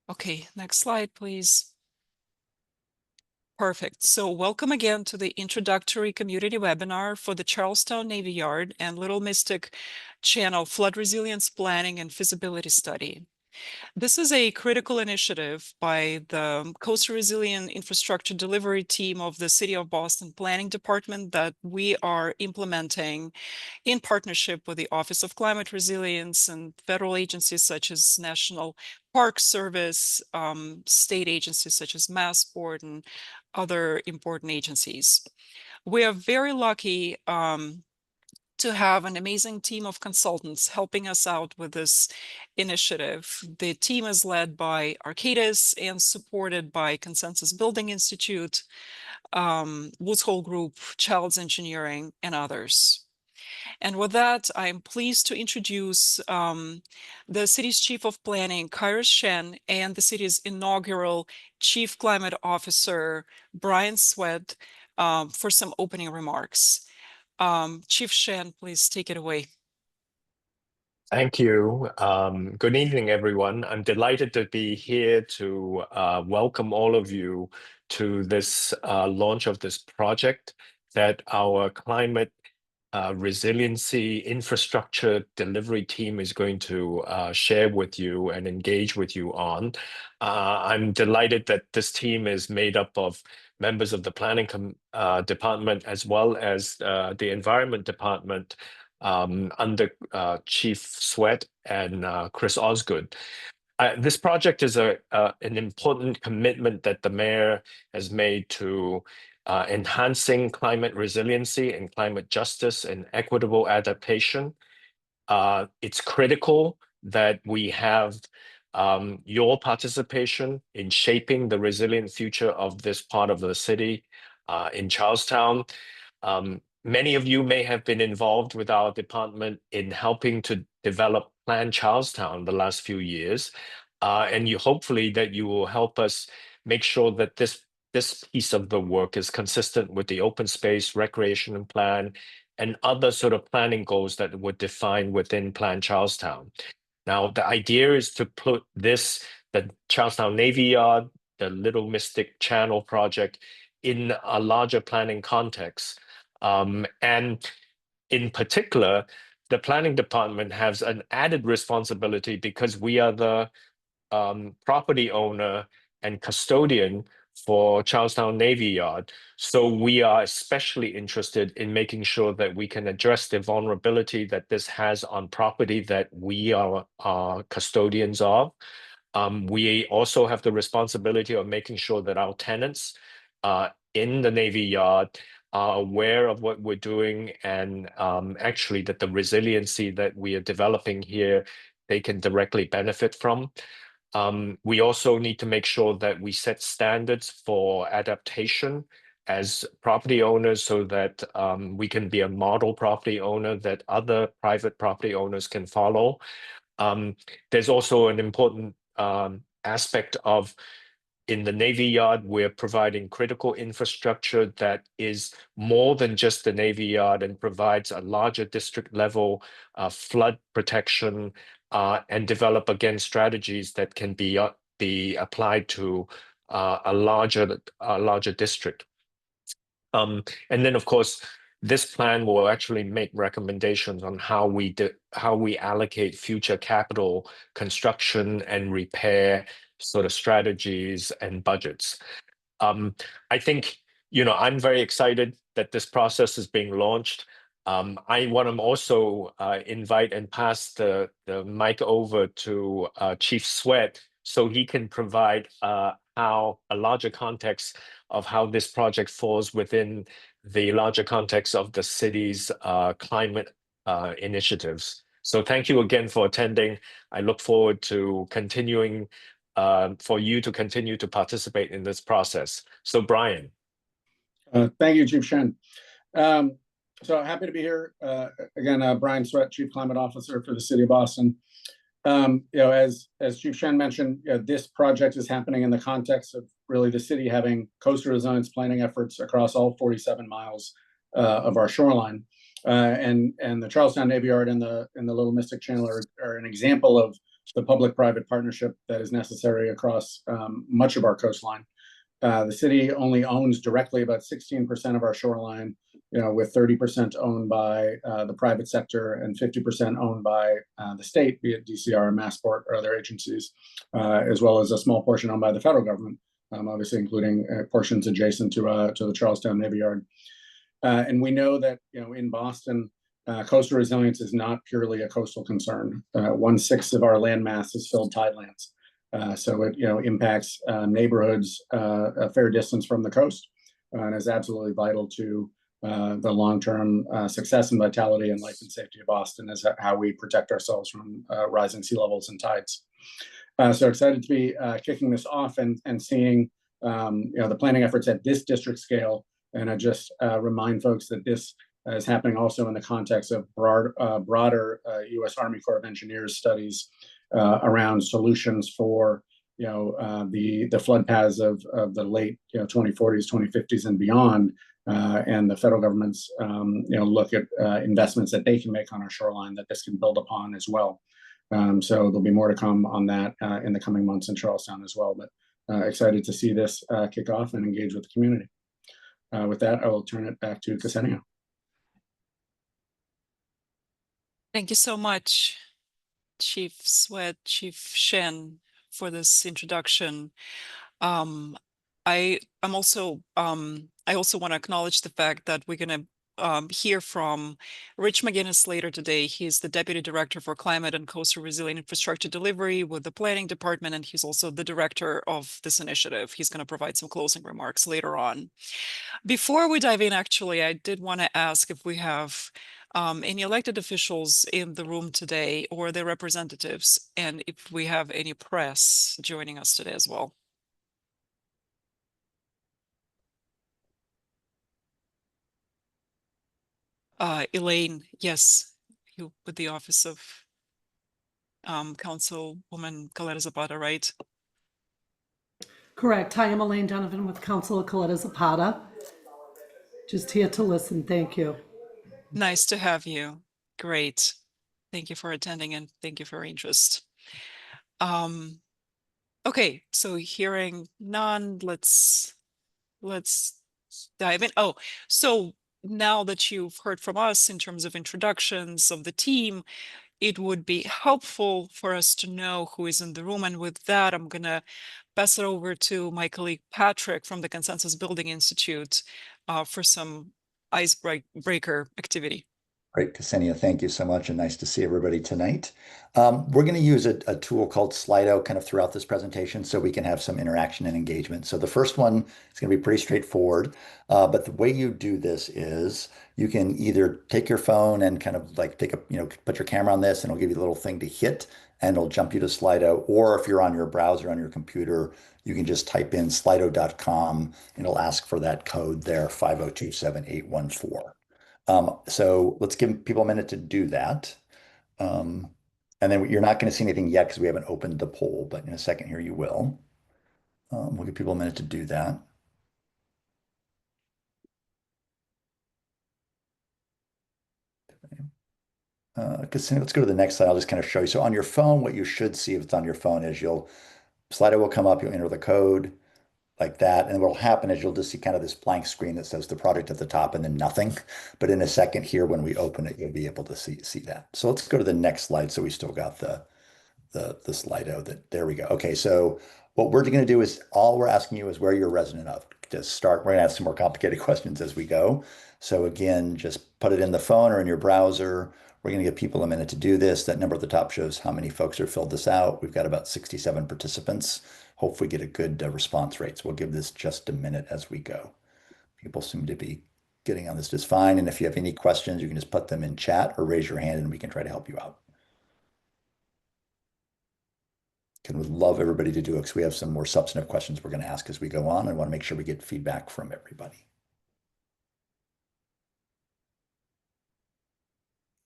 Okay, next slide, please. Perfect. So welcome again to the introductory community webinar for the Charlestown Navy Yard and Little Mystic Channel Flood Resilience Planning and Feasibility Study. This is a critical initiative by the Coastal Resilient Infrastructure Delivery Team of the City of Boston Planning Department that we are implementing in partnership with the Office of Climate Resilience and federal agencies such as National Park Service, state agencies such as Massport, and other important agencies. We are very lucky to have an amazing team of consultants helping us out with this initiative. The team is led by Arcadis and supported by Consensus Building Institute, Woods Hole Group, Childs Engineering, and others. And with that, I'm pleased to introduce the city's Chief of Planning, Kairos Shen, and the city's inaugural Chief Climate Officer, Brian Sweat, for some opening remarks. Chief Shen, please take it away. Thank you. Good evening, everyone. I'm delighted to be here to welcome all of you to this launch of this project that our climate resiliency infrastructure delivery team is going to share with you and engage with you on. I'm delighted that this team is made up of members of the planning department as well as the environment department under Chief Sweat and Chris Osgood. This project is an important commitment that the mayor has made to enhancing climate resiliency and climate justice and equitable adaptation. It's critical that we have your participation in shaping the resilient future of this part of the city in Charlestown. Many of you may have been involved with our department in helping to develop Plan Charlestown the last few years. And hopefully that you will help us make sure that this piece of the work is consistent with the open space recreation plan and other sort of planning goals that were defined within Plan Charlestown. Now, the idea is to put the Charlestown Navy Yard, the Little Mystic Channel project in a larger planning context. And in particular, the planning department has an added responsibility because we are the property owner and custodian for Charlestown Navy Yard. So we are especially interested in making sure that we can address the vulnerability that this has on property that we are custodians of. We also have the responsibility of making sure that our tenants in the Navy Yard are aware of what we're doing and actually that the resiliency that we are developing here, they can directly benefit from. We also need to make sure that we set standards for adaptation as property owners so that we can be a model property owner that other private property owners can follow. There's also an important aspect of in the Navy Yard, we're providing critical infrastructure that is more than just the Navy Yard and provides a larger district level flood protection and develop again strategies that can be applied to a larger district. And then, of course, this plan will actually make recommendations on how we allocate future capital construction and repair sort of strategies and budgets. I think, I'm very excited that this process is being launched. I want to also invite and pass the mic over to Chief Sweat so he can provide how a larger context of how this project falls within the larger context of the city's climate initiatives. So thank you again for attending. I look forward to continuing for you to continue to participate in this process. So Brian. Thank you, Chief Shen. So happy to be here. Again, Brian Sweat, Chief Climate Officer for the City of Boston. As Chief Shen mentioned, this project is happening in the context of really the city having coastal resilience planning efforts across all 47 miles of our shoreline. And the Charlestown Navy Yard and the Little Mystic Channel are an example of the public-private partnership that is necessary across much of our coastline. The city only owns directly about 16% of our shoreline, with 30% owned by the private sector and 50% owned by the state, be it DCR, Massport, or other agencies, as well as a small portion owned by the federal government, obviously including portions adjacent to the Charlestown Navy Yard. And we know that, in Boston, coastal resilience is not purely a coastal concern. 1/6 of our landmass is filled tidelands. So it impacts neighborhoods a fair distance from the coast, and is absolutely vital to the long-term success and vitality and life and safety of Boston, is how we protect ourselves from rising sea levels and tides. So excited to be kicking this off and seeing the planning efforts at this district scale. And I just remind folks that this is happening also in the context of broader U.S. Army Corps of Engineers studies around solutions for the flood paths of the late 2040s, 2050s, and beyond, and the federal government's look at investments that they can make on our shoreline that this can build upon as well. So there'll be more to come on that in the coming months in Charlestown as well. But excited to see this kick off and engage with the community. With that, I will turn it back to Ksenia. Thank you so much, Chief Sweat, Chief Shen, for this introduction. I also want to acknowledge the fact that we're going to hear from Rich McGinnis later today. He's the Deputy Director for Climate and Coastal Resilient Infrastructure Delivery with the Planning Department, and he's also the director of this initiative. He's going to provide some closing remarks later on. Before we dive in, actually, I did want to ask if we have any elected officials in the room today or their representatives, and if we have any press joining us today as well. Elaine, yes, you with the office of Councilwoman Coletta Zapata, right? Correct. Hi, I'm Elaine Donovan with Councilor Coletta Zapata. Just here to listen. Thank you. Nice to have you. Great. Thank you for attending and thank you for your interest. Okay, so hearing none, let's dive in. Oh, so now that you've heard from us in terms of introductions of the team, it would be helpful for us to know who is in the room. And with that, I'm going to pass it over to my colleague Patrick from the Consensus Building Institute for some icebreaker activity. Great, Ksenia, thank you so much, and nice to see everybody tonight. We're going to use a tool called Slido kind of throughout this presentation so we can have some interaction and engagement. So the first one is going to be pretty straightforward, but the way you do this is you can either take your phone and kind of like put your camera on this and it'll give you a little thing to hit and it'll jump you to Slido, or if you're on your browser on your computer, you can just type in slido.com and it'll ask for that code there, 5027814. So let's give people a minute to do that. And then you're not going to see anything yet because we haven't opened the poll, but in a second here you will. We'll give people a minute to do that. Let's go to the next slide. I'll just kind of show you. So on your phone, what you should see if it's on your phone is Slido will come up, you'll enter the code like that. And what will happen is you'll just see kind of this blank screen that says the product at the top and then nothing. But in a second here, when we open it, you'll be able to see that. So let's go to the next slide. So we still got the Slido. There we go. Okay, so what we're going to do is all we're asking you is where you're a resident of. To start, we're going to ask some more complicated questions as we go. So again, just put it in the phone or in your browser. We're going to give people a minute to do this. That number at the top shows how many folks have filled this out. We've got about 67 participants. Hopefully get a good response rate. So we'll give this just a minute as we go. People seem to be getting on this just fine. And if you have any questions, you can just put them in chat or raise your hand and we can try to help you out. And would love everybody to do it because we have some more substantive questions we're going to ask as we go on. I want to make sure we get feedback from everybody.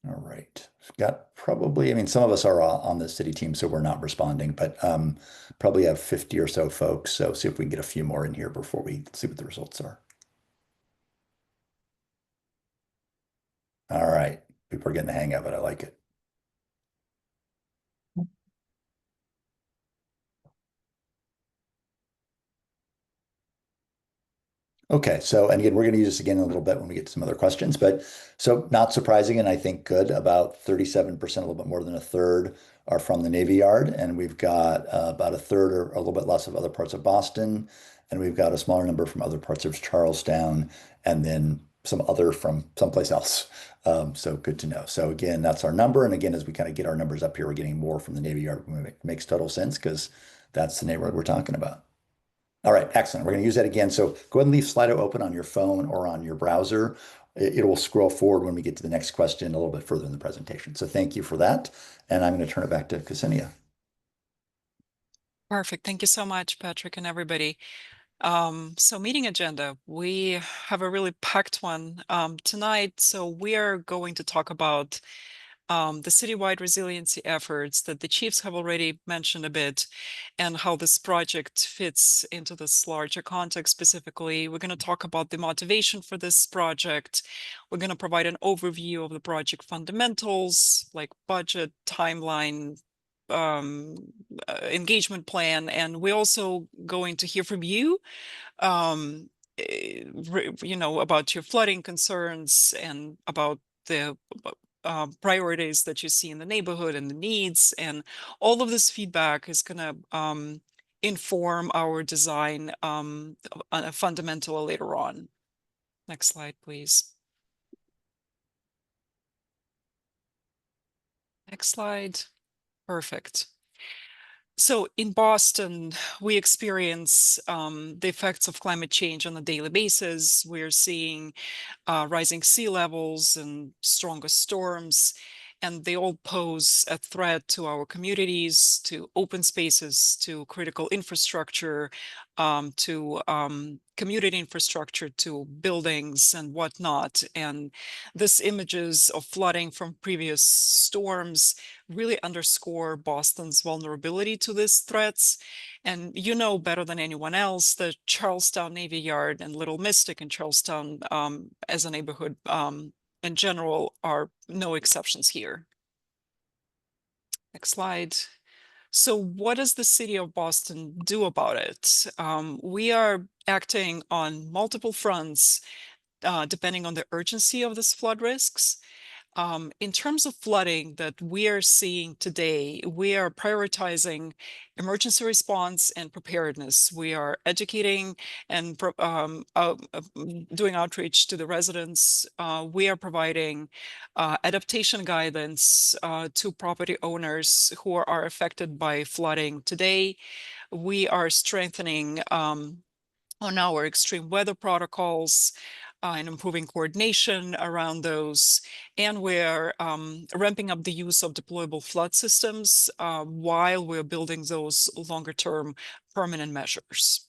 All right. We've got probably, I mean, some of us are on the city team, so we're not responding, but probably have 50 or so folks. So see if we can get a few more in here before we see what the results are. All right. People are getting the hang of it. I like it. Okay, so and again, we're going to use this again in a little bit when we get to some other questions, but so not surprising, and I think good. About 37%, a little bit more than a third, are from the Navy Yard, and we've got about a third or a little bit less of other parts of Boston, and we've got a smaller number from other parts of Charlestown, and then some other from someplace else. So good to know. So again, that's our number, and again, as we kind of get our numbers up here, we're getting more from the Navy Yard. Makes total sense because that's the neighborhood we're talking about. All right, excellent. We're going to use that again. So go ahead and leave Slido open on your phone or on your browser. It will scroll forward when we get to the next question a little bit further in the presentation. So thank you for that. And I'm going to turn it back to Ksenia. Perfect. Thank you so much, Patrick, and everybody. So meeting agenda, we have a really packed one tonight. So we are going to talk about the citywide resiliency efforts that the chiefs have already mentioned a bit, and how this project fits into this larger context. Specifically, we're going to talk about the motivation for this project. We're going to provide an overview of the project fundamentals, like budget, timeline, engagement plan, and we're also going to hear from you, about your flooding concerns and about the priorities that you see in the neighborhood and the needs. And all of this feedback is going to inform our design fundamental later on. Next slide, please. Next slide. Perfect. So in Boston, we experience the effects of climate change on a daily basis. We're seeing rising sea levels and stronger storms, and they all pose a threat to our communities, to open spaces, to critical infrastructure, to community infrastructure, to buildings and whatnot. And this images of flooding from previous storms really underscore Boston's vulnerability to these threats. And you know better than anyone else that Charlestown Navy Yard and Little Mystic and Charlestown as a neighborhood in general are no exceptions here. Next slide. So what does the city of Boston do about it? We are acting on multiple fronts depending on the urgency of this flood risks. In terms of flooding that we are seeing today, we are prioritizing emergency response and preparedness. We are educating and doing outreach to the residents. We are providing adaptation guidance to property owners who are affected by flooding today. We are strengthening on our extreme weather protocols and improving coordination around those. And we're ramping up the use of deployable flood systems while we're building those longer term permanent measures.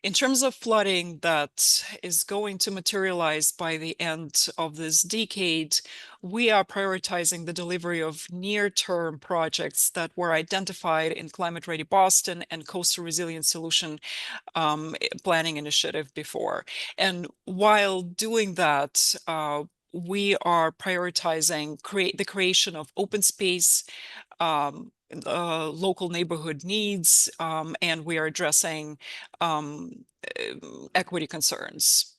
In terms of flooding that is going to materialize by the end of this decade, we are prioritizing the delivery of near-term projects that were identified in Climate Ready Boston and Coastal Resilience Solution planning initiative before. And while doing that, we are prioritizing the creation of open space, local neighborhood needs, and we are addressing equity concerns.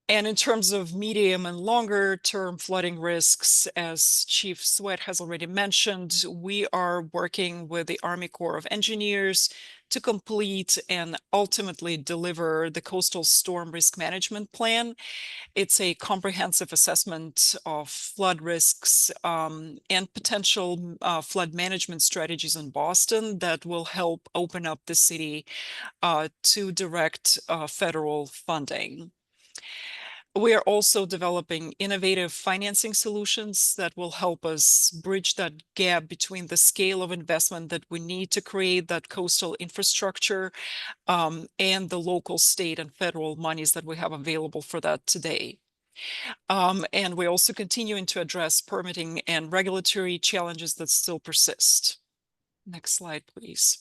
And in terms of medium and longer term flooding risks, as Chief Sweat has already mentioned, we are working with the Army Corps of Engineers to complete and ultimately deliver the Coastal Storm Risk Management Plan. It's a comprehensive assessment of flood risks and potential flood management strategies in Boston that will help open up the city to direct federal funding. We are also developing innovative financing solutions that will help us bridge that gap between the scale of investment that we need to create that coastal infrastructure and the local, state, and federal monies that we have available for that today. And we're also continuing to address permitting and regulatory challenges that still persist. Next slide, please.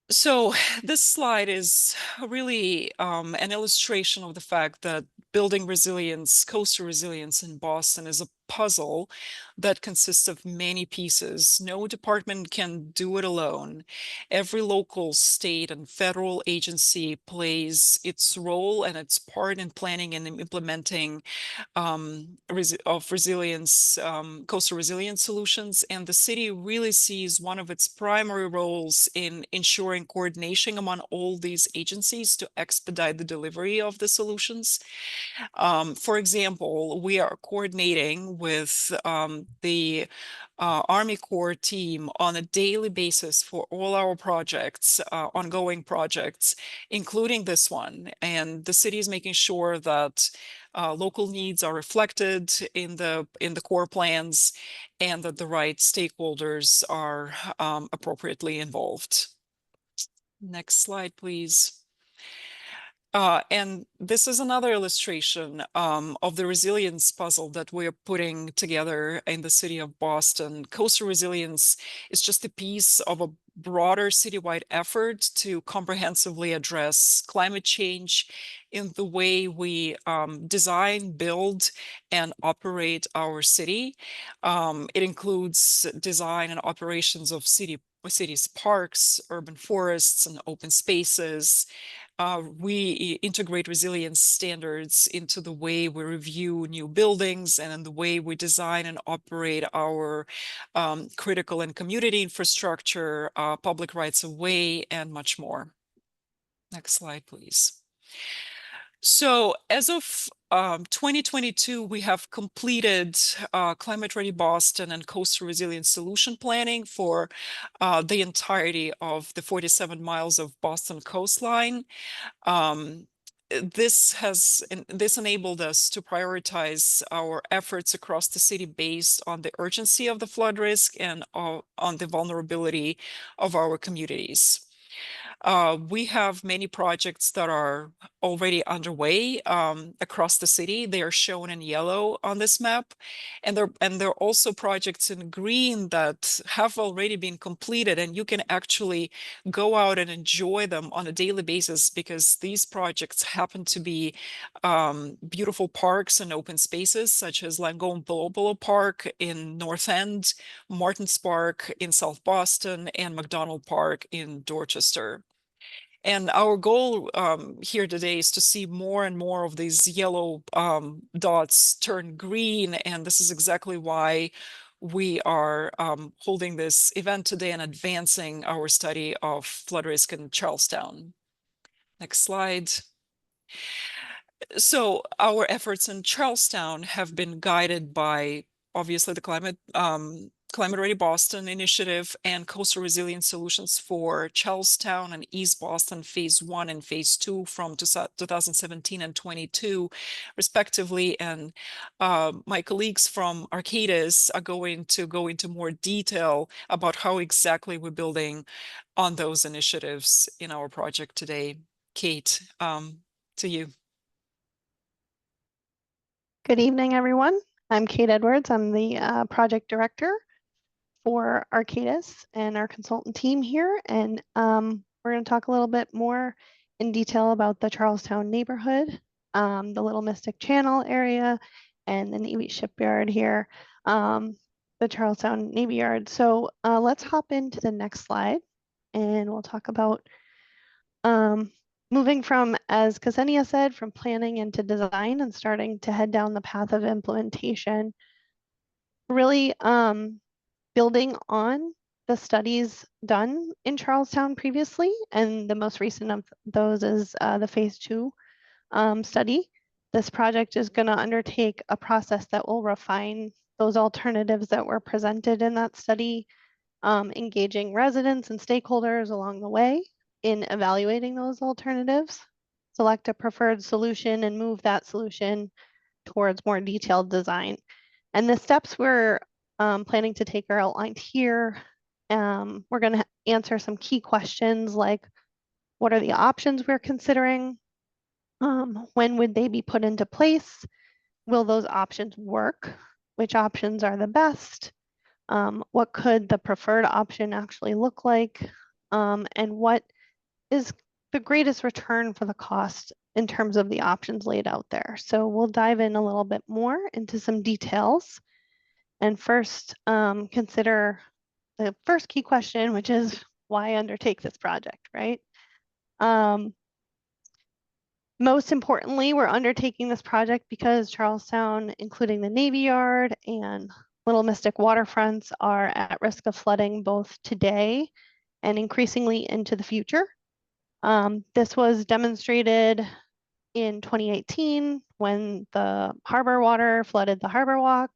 So this slide is really an illustration of the fact that building resilience, coastal resilience in Boston is a puzzle that consists of many pieces. No department can do it alone. Every local, state, and federal agency plays its role and its part in planning and implementing resilience, coastal resilience solutions. And the city really sees one of its primary roles in ensuring coordination among all these agencies to expedite the delivery of the solutions. For example, we are coordinating with the Army Corps team on a daily basis for all our projects, ongoing projects, including this one. And the city is making sure that local needs are reflected in the core plans and that the right stakeholders are appropriately involved. Next slide, please. And this is another illustration of the resilience puzzle that we're putting together in the city of Boston. Coastal resilience is just a piece of a broader citywide effort to comprehensively address climate change in the way we design, build, and operate our city. It includes design and operations of cities' parks, urban forests, and open spaces. We integrate resilience standards into the way we review new buildings and in the way we design and operate our critical and community infrastructure, public rights of way, and much more. Next slide, please. So as of 2022, we have completed Climate Ready Boston and Coastal Resilience Solution planning for the entirety of the 47 miles of Boston coastline. This enabled us to prioritize our efforts across the city based on the urgency of the flood risk and on the vulnerability of our communities. We have many projects that are already underway across the city. They are shown in yellow on this map, and there are also projects in green that have already been completed, and you can actually go out and enjoy them on a daily basis because these projects happen to be beautiful parks and open spaces such as Langone Polo Park in North End, Martins Park in South Boston, and McDonald Park in Dorchester. And our goal here today is to see more and more of these yellow dots turn green. And this is exactly why we are holding this event today and advancing our study of flood risk in Charlestown. Next slide. So our efforts in Charlestown have been guided by obviously the Climate Ready Boston initiative and Coastal Resilience Solutions for Charlestown and East Boston Phase 1 and Phase 2 from 2017 and 22 respectively. And my colleagues from Arcadis are going to go into more detail about how exactly we're building on those initiatives in our project today. Kate, to you. Good evening, everyone. I'm Kate Edwards. I'm the project director for Arcadis and our consultant team here. And we're going to talk a little bit more in detail about the Charlestown neighborhood, the Little Mystic Channel area, and the Navy shipyard here, the Charlestown Navy Yard. So let's hop into the next slide and we'll talk about moving from, as Ksenia said, from planning into design and starting to head down the path of implementation. Really building on the studies done in Charlestown previously, and the most recent of those is the Phase 2 study. This project is going to undertake a process that will refine those alternatives that were presented in that study, engaging residents and stakeholders along the way in evaluating those alternatives, select a preferred solution and move that solution towards more detailed design. And the steps we're planning to take are outlined here. We're going to answer some key questions like, what are the options we're considering? When would they be put into place? Will those options work? Which options are the best? What could the preferred option actually look like? And what is the greatest return for the cost in terms of the options laid out there? So we'll dive in a little bit more into some details and first consider the first key question, which is why undertake this project, right? Most importantly, we're undertaking this project because Charlestown, including the Navy Yard and Little Mystic waterfronts, are at risk of flooding both today and increasingly into the future. This was demonstrated in 2018 when the harbor water flooded the Harbor Walk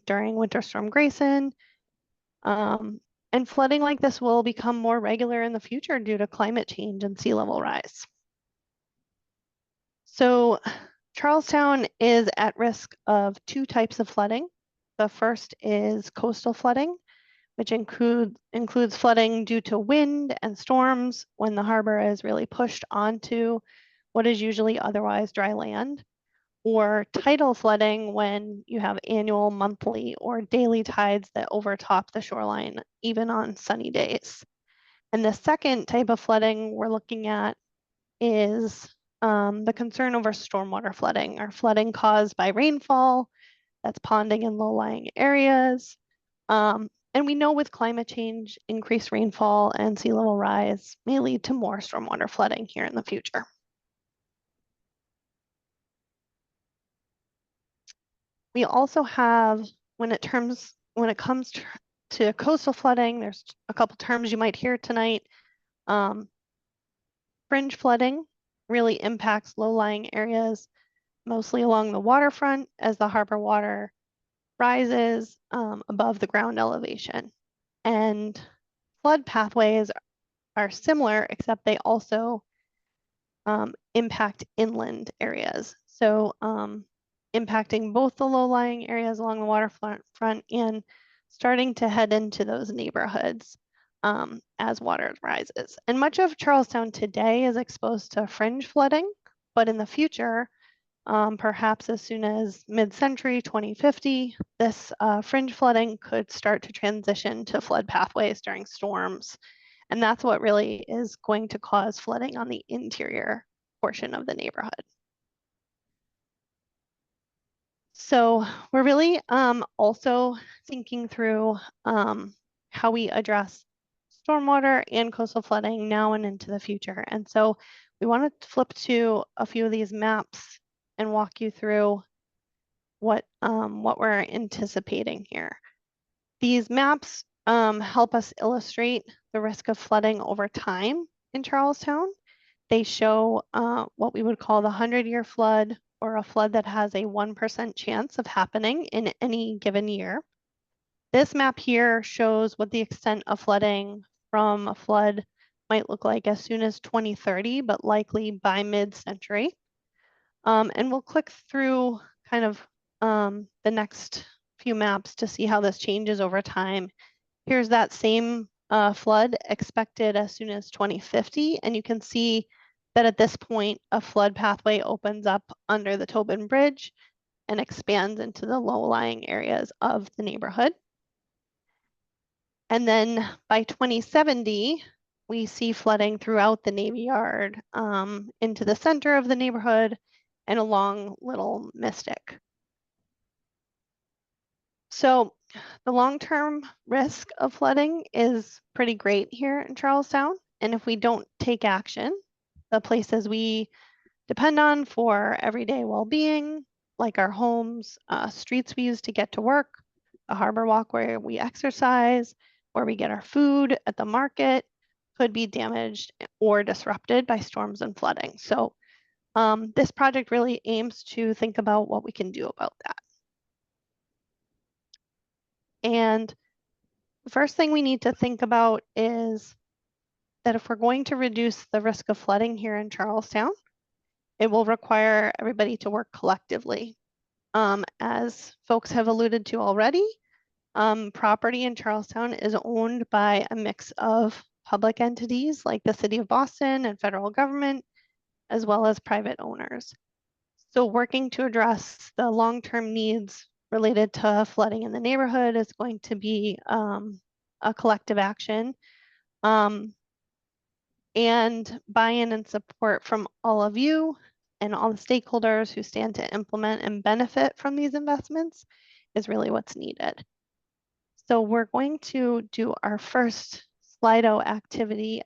during Winter Storm Grayson. And flooding like this will become more regular in the future due to climate change and sea level rise. So Charlestown is at risk of two types of flooding. The first is coastal flooding, which includes flooding due to wind and storms when the harbor is really pushed onto what is usually otherwise dry land, or tidal flooding when you have annual, monthly, or daily tides that overtop the shoreline, even on sunny days. And the second type of flooding we're looking at is the concern over stormwater flooding, or flooding caused by rainfall that's ponding in low-lying areas. And we know with climate change, increased rainfall and sea level rise may lead to more stormwater flooding here in the future. We also have, when it comes to coastal flooding, there's a couple terms you might hear tonight. Fringe flooding really impacts low-lying areas, mostly along the waterfront as the harbor water rises above the ground elevation. And flood pathways are similar, except they also impact inland areas. So impacting both the low-lying areas along the waterfront and starting to head into those neighborhoods as water rises. And much of Charlestown today is exposed to fringe flooding, but in the future, perhaps as soon as mid-century 2050, this fringe flooding could start to transition to flood pathways during storms. And that's what really is going to cause flooding on the interior portion of the neighborhood. So we're really also thinking through how we address stormwater and coastal flooding now and into the future. And so we want to flip to a few of these maps and walk you through what we're anticipating here. These maps help us illustrate the risk of flooding over time in Charlestown. They show what we would call the 100-year flood, or a flood that has a 1% chance of happening in any given year. This map here shows what the extent of flooding from a flood might look like as soon as 2030, but likely by mid-century. And we'll click through kind of the next few maps to see how this changes over time. Here's that same flood expected as soon as 2050, and you can see that at this point, a flood pathway opens up under the Tobin Bridge and expands into the low-lying areas of the neighborhood. And then by 2070, we see flooding throughout the Navy Yard into the center of the neighborhood and along Little Mystic. So the long-term risk of flooding is pretty great here in Charlestown. And if we don't take action, the places we depend on for everyday well-being, like our homes, streets we use to get to work, a harbor walk where we exercise, where we get our food at the market, could be damaged or disrupted by storms and flooding. So this project really aims to think about what we can do about that. And the first thing we need to think about is that if we're going to reduce the risk of flooding here in Charlestown, it will require everybody to work collectively. As folks have alluded to already, property in Charlestown is owned by a mix of public entities like the City of Boston and federal government, as well as private owners. So working to address the long-term needs related to flooding in the neighborhood is going to be a collective action. And buy-in and support from all of you and all the stakeholders who stand to implement and benefit from these investments is really what's needed. So we're going to do our first Slido activity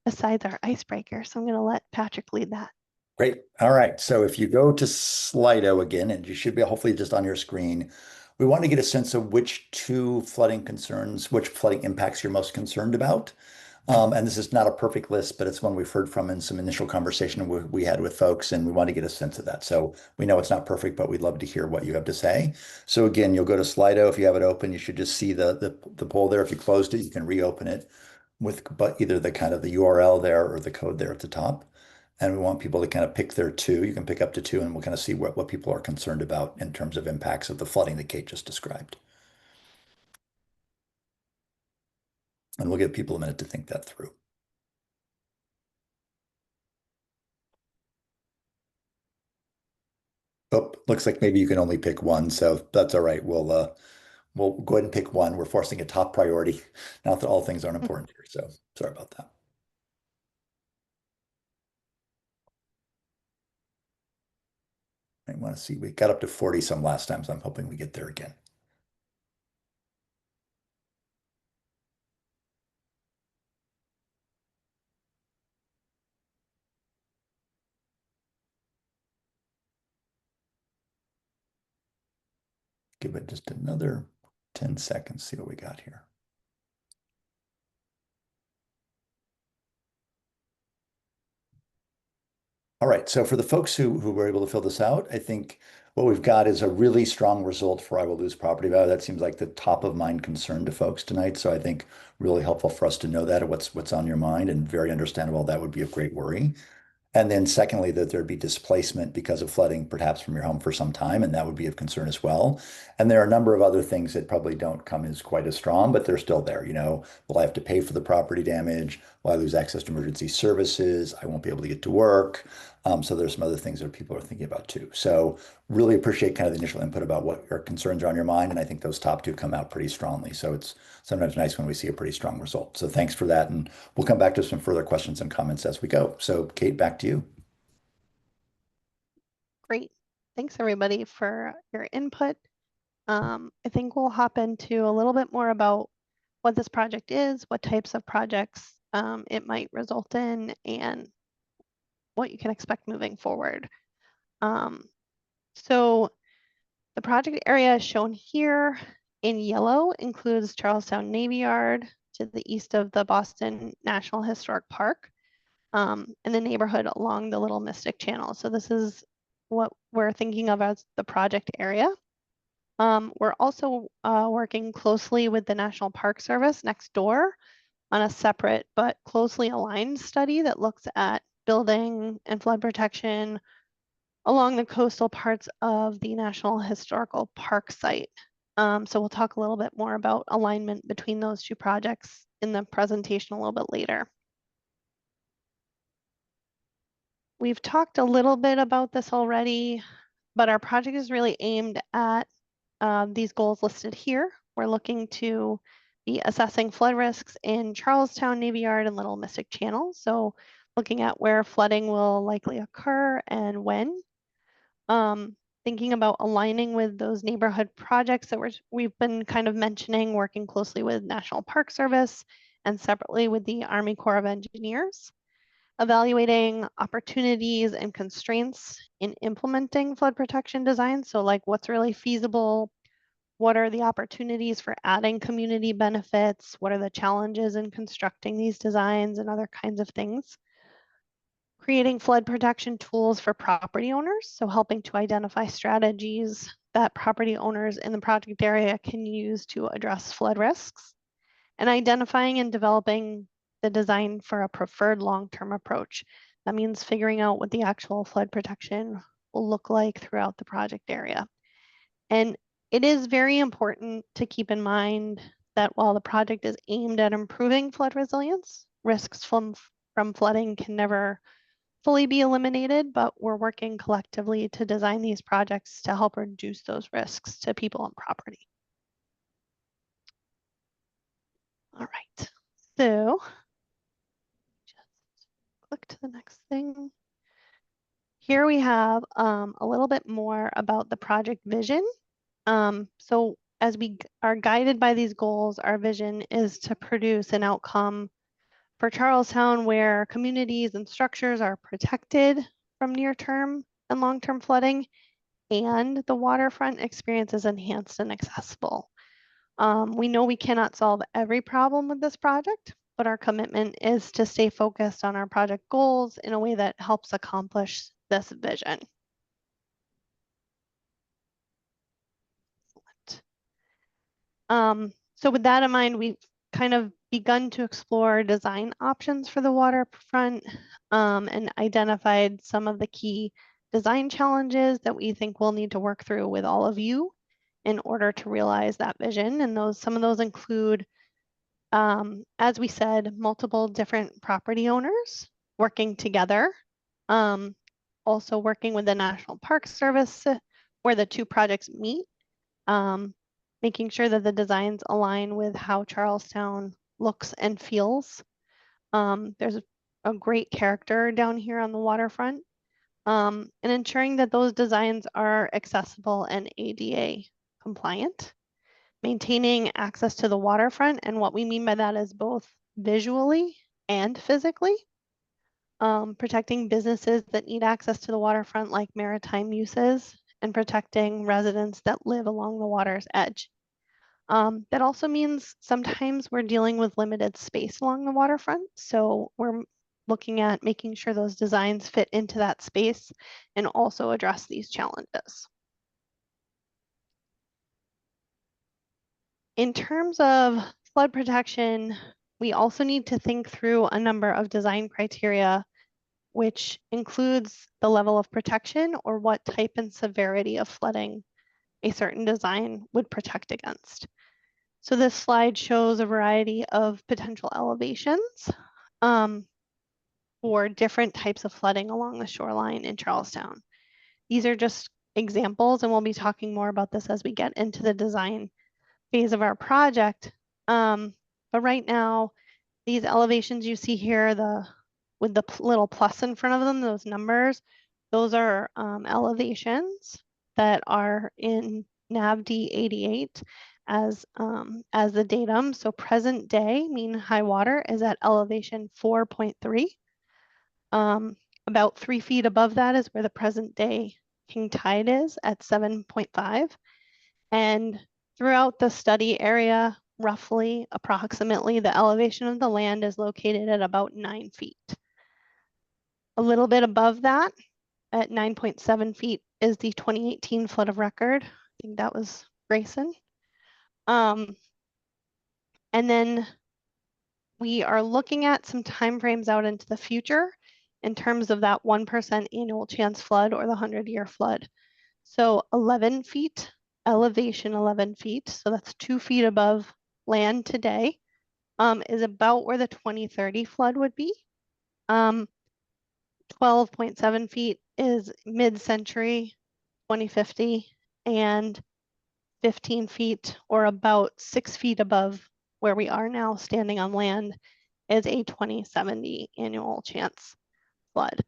besides our icebreaker. So I'm going to let Patrick lead that. Great. All right. So if you go to Slido again, and you should be hopefully just on your screen, we want to get a sense of which flooding impacts you're most concerned about. And this is not a perfect list, but it's one we've heard from in some initial conversation we had with folks, and we want to get a sense of that. So we know it's not perfect, but we'd love to hear what you have to say. So again, you'll go to Slido. If you have it open, you should just see the poll there. If you closed it, you can reopen it with either the kind of the URL there or the code there at the top. And we want people to kind of pick their two. You can pick up to two, and we'll kind of see what people are concerned about in terms of impacts of the flooding that Kate just described. And we'll give people a minute to think that through. Oh, looks like maybe you can only pick one, so that's all right. We'll go ahead and pick one. We're forcing a top priority. Not that all things aren't important here, so sorry about that. I want to see, we got up to 40 some last time, so I'm hoping we get there again. Give it just another 10 seconds, see what we got here. All right, so for the folks who were able to fill this out, I think what we've got is a really strong result for I will lose property value. That seems like the top of mind concern to folks tonight. So I think really helpful for us to know that, what's on your mind, and very understandable. That would be a great worry. And then secondly, that there'd be displacement because of flooding, perhaps from your home for some time, and that would be of concern as well. And there are a number of other things that probably don't come as quite as strong, but they're still there. Will I have to pay for the property damage? Will I lose access to emergency services? I won't be able to get to work. So there's some other things that people are thinking about too. So really appreciate kind of the initial input about what your concerns are on your mind. And I think those top two come out pretty strongly. So it's sometimes nice when we see a pretty strong result. So thanks for that. And we'll come back to some further questions and comments as we go. So Kate, back to you. Great. Thanks everybody for your input. I think we'll hop into a little bit more about what this project is, what types of projects it might result in, and what you can expect moving forward. So the project area shown here in yellow includes Charlestown Navy Yard to the east of the Boston National Historic Park, and the neighborhood along the Little Mystic Channel. So this is what we're thinking of as the project area. We're also working closely with the National Park Service next door on a separate but closely aligned study that looks at building and flood protection along the coastal parts of the National Historical Park site. So we'll talk a little bit more about alignment between those two projects in the presentation a little bit later. We've talked a little bit about this already, but our project is really aimed at these goals listed here. We're looking to be assessing flood risks in Charlestown Navy Yard and Little Mystic Channel. So looking at where flooding will likely occur and when. Thinking about aligning with those neighborhood projects that we've been kind of mentioning, working closely with National Park Service and separately with the Army Corps of Engineers. Evaluating opportunities and constraints in implementing flood protection design. So like what's really feasible, what are the opportunities for adding community benefits, what are the challenges in constructing these designs and other kinds of things. Creating flood protection tools for property owners, so helping to identify strategies that property owners in the project area can use to address flood risks, and identifying and developing the design for a preferred long-term approach. That means figuring out what the actual flood protection will look like throughout the project area. And it is very important to keep in mind that while the project is aimed at improving flood resilience, risks from flooding can never fully be eliminated, but we're working collectively to design these projects to help reduce those risks to people and property. All right, so just click to the next thing. Here we have a little bit more about the project vision So as we are guided by these goals, our vision is to produce an outcome for Charlestown where communities and structures are protected from near-term and long-term flooding, and the waterfront experience is enhanced and accessible. We know we cannot solve every problem with this project, but our commitment is to stay focused on our project goals in a way that helps accomplish this vision. So with that in mind, we've kind of begun to explore design options for the waterfront and identified some of the key design challenges that we think we'll need to work through with all of you in order to realize that vision. And some of those include, as we said, multiple different property owners working together, also working with the National Park Service where the two projects meet, making sure that the designs align with how Charlestown looks and feels. There's a great character down here on the waterfront, and ensuring that those designs are accessible and ADA compliant. Maintaining access to the waterfront, and what we mean by that is both visually and physically. Protecting businesses that need access to the waterfront like maritime uses, and protecting residents that live along the water's edge. That also means sometimes we're dealing with limited space along the waterfront. So we're looking at making sure those designs fit into that space and also address these challenges. In terms of flood protection, we also need to think through a number of design criteria, which includes the level of protection or what type and severity of flooding a certain design would protect against. So this slide shows a variety of potential elevations for different types of flooding along the shoreline in Charlestown. These are just examples, and we'll be talking more about this as we get into the design phase of our project. But right now, these elevations you see here, with the little plus in front of them, those numbers, those are elevations that are in NAVD 88 as the datum. So present day mean high water is at elevation 4.3. About 3 feet above that is where the present day king tide is at 7.5. And throughout the study area, roughly, approximately, the elevation of the land is located at about 9 feet. A little bit above that, at 9.7 feet, is the 2018 flood of record. I think that was Grayson. And then we are looking at some timeframes out into the future in terms of that 1% annual chance flood or the 100-year flood. So 11 feet, elevation 11 feet, so that's 2 feet above land today, is about where the 2030 flood would be. 12.7 feet is mid-century 2050, and 15 feet or about 6 feet above where we are now standing on land is a 2070 annual chance flood.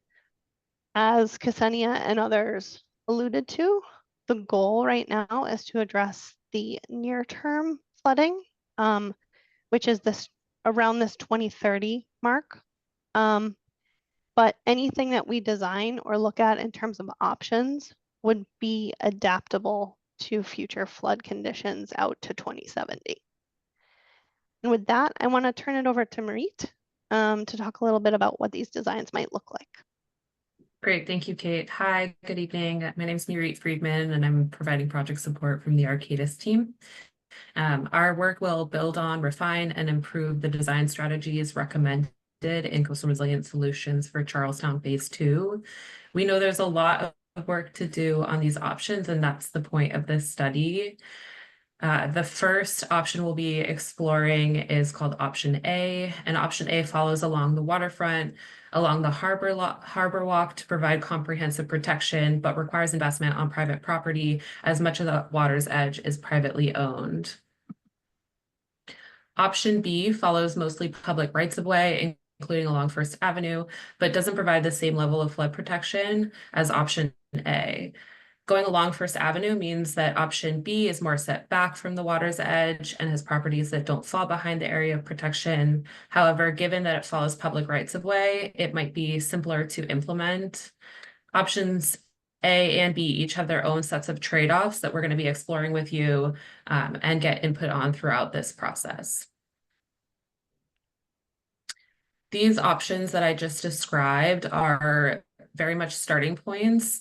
As Ksenia and others alluded to, the goal right now is to address the near-term flooding, which is this around this 2030 mark. But anything that we design or look at in terms of options would be adaptable to future flood conditions out to 2070. And with that, I want to turn it over to Marit to talk a little bit about what these designs might look like. Great, thank you, Kate. Hi, good evening. My name is Marit Friedman, and I'm providing project support from the Arcadis team. Our work will build on, refine, and improve the design strategies recommended in Coastal Resilience Solutions for Charlestown Phase 2. We know there's a lot of work to do on these options, and that's the point of this study. The first option we'll be exploring is called Option A, and Option A follows along the waterfront, along the harbor walk to provide comprehensive protection, but requires investment on private property as much of the water's edge is privately owned. Option B follows mostly public rights-of-way, including along First Avenue, but doesn't provide the same level of flood protection as Option A. Going along First Avenue means that option B is more set back from the water's edge and has properties that don't fall behind the area of protection. However, given that it follows public rights of way, it might be simpler to implement. Options A and B each have their own sets of trade-offs that we're going to be exploring with you and get input on throughout this process. These options that I just described are very much starting points.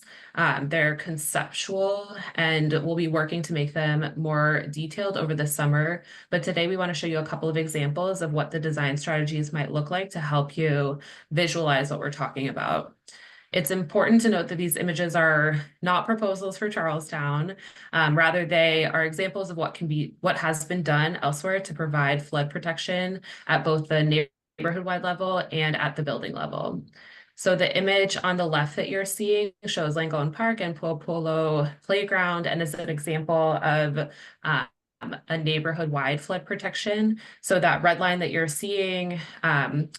They're conceptual, and we'll be working to make them more detailed over the summer. But today we want to show you a couple of examples of what the design strategies might look like to help you visualize what we're talking about. It's important to note that these images are not proposals for Charlestown. Rather, they are examples of what has been done elsewhere to provide flood protection at both the neighborhood-wide level and at the building level. So the image on the left that you're seeing shows Langone Park and Pueblo Polo Playground and is an example of a neighborhood-wide flood protection. So that red line that you're seeing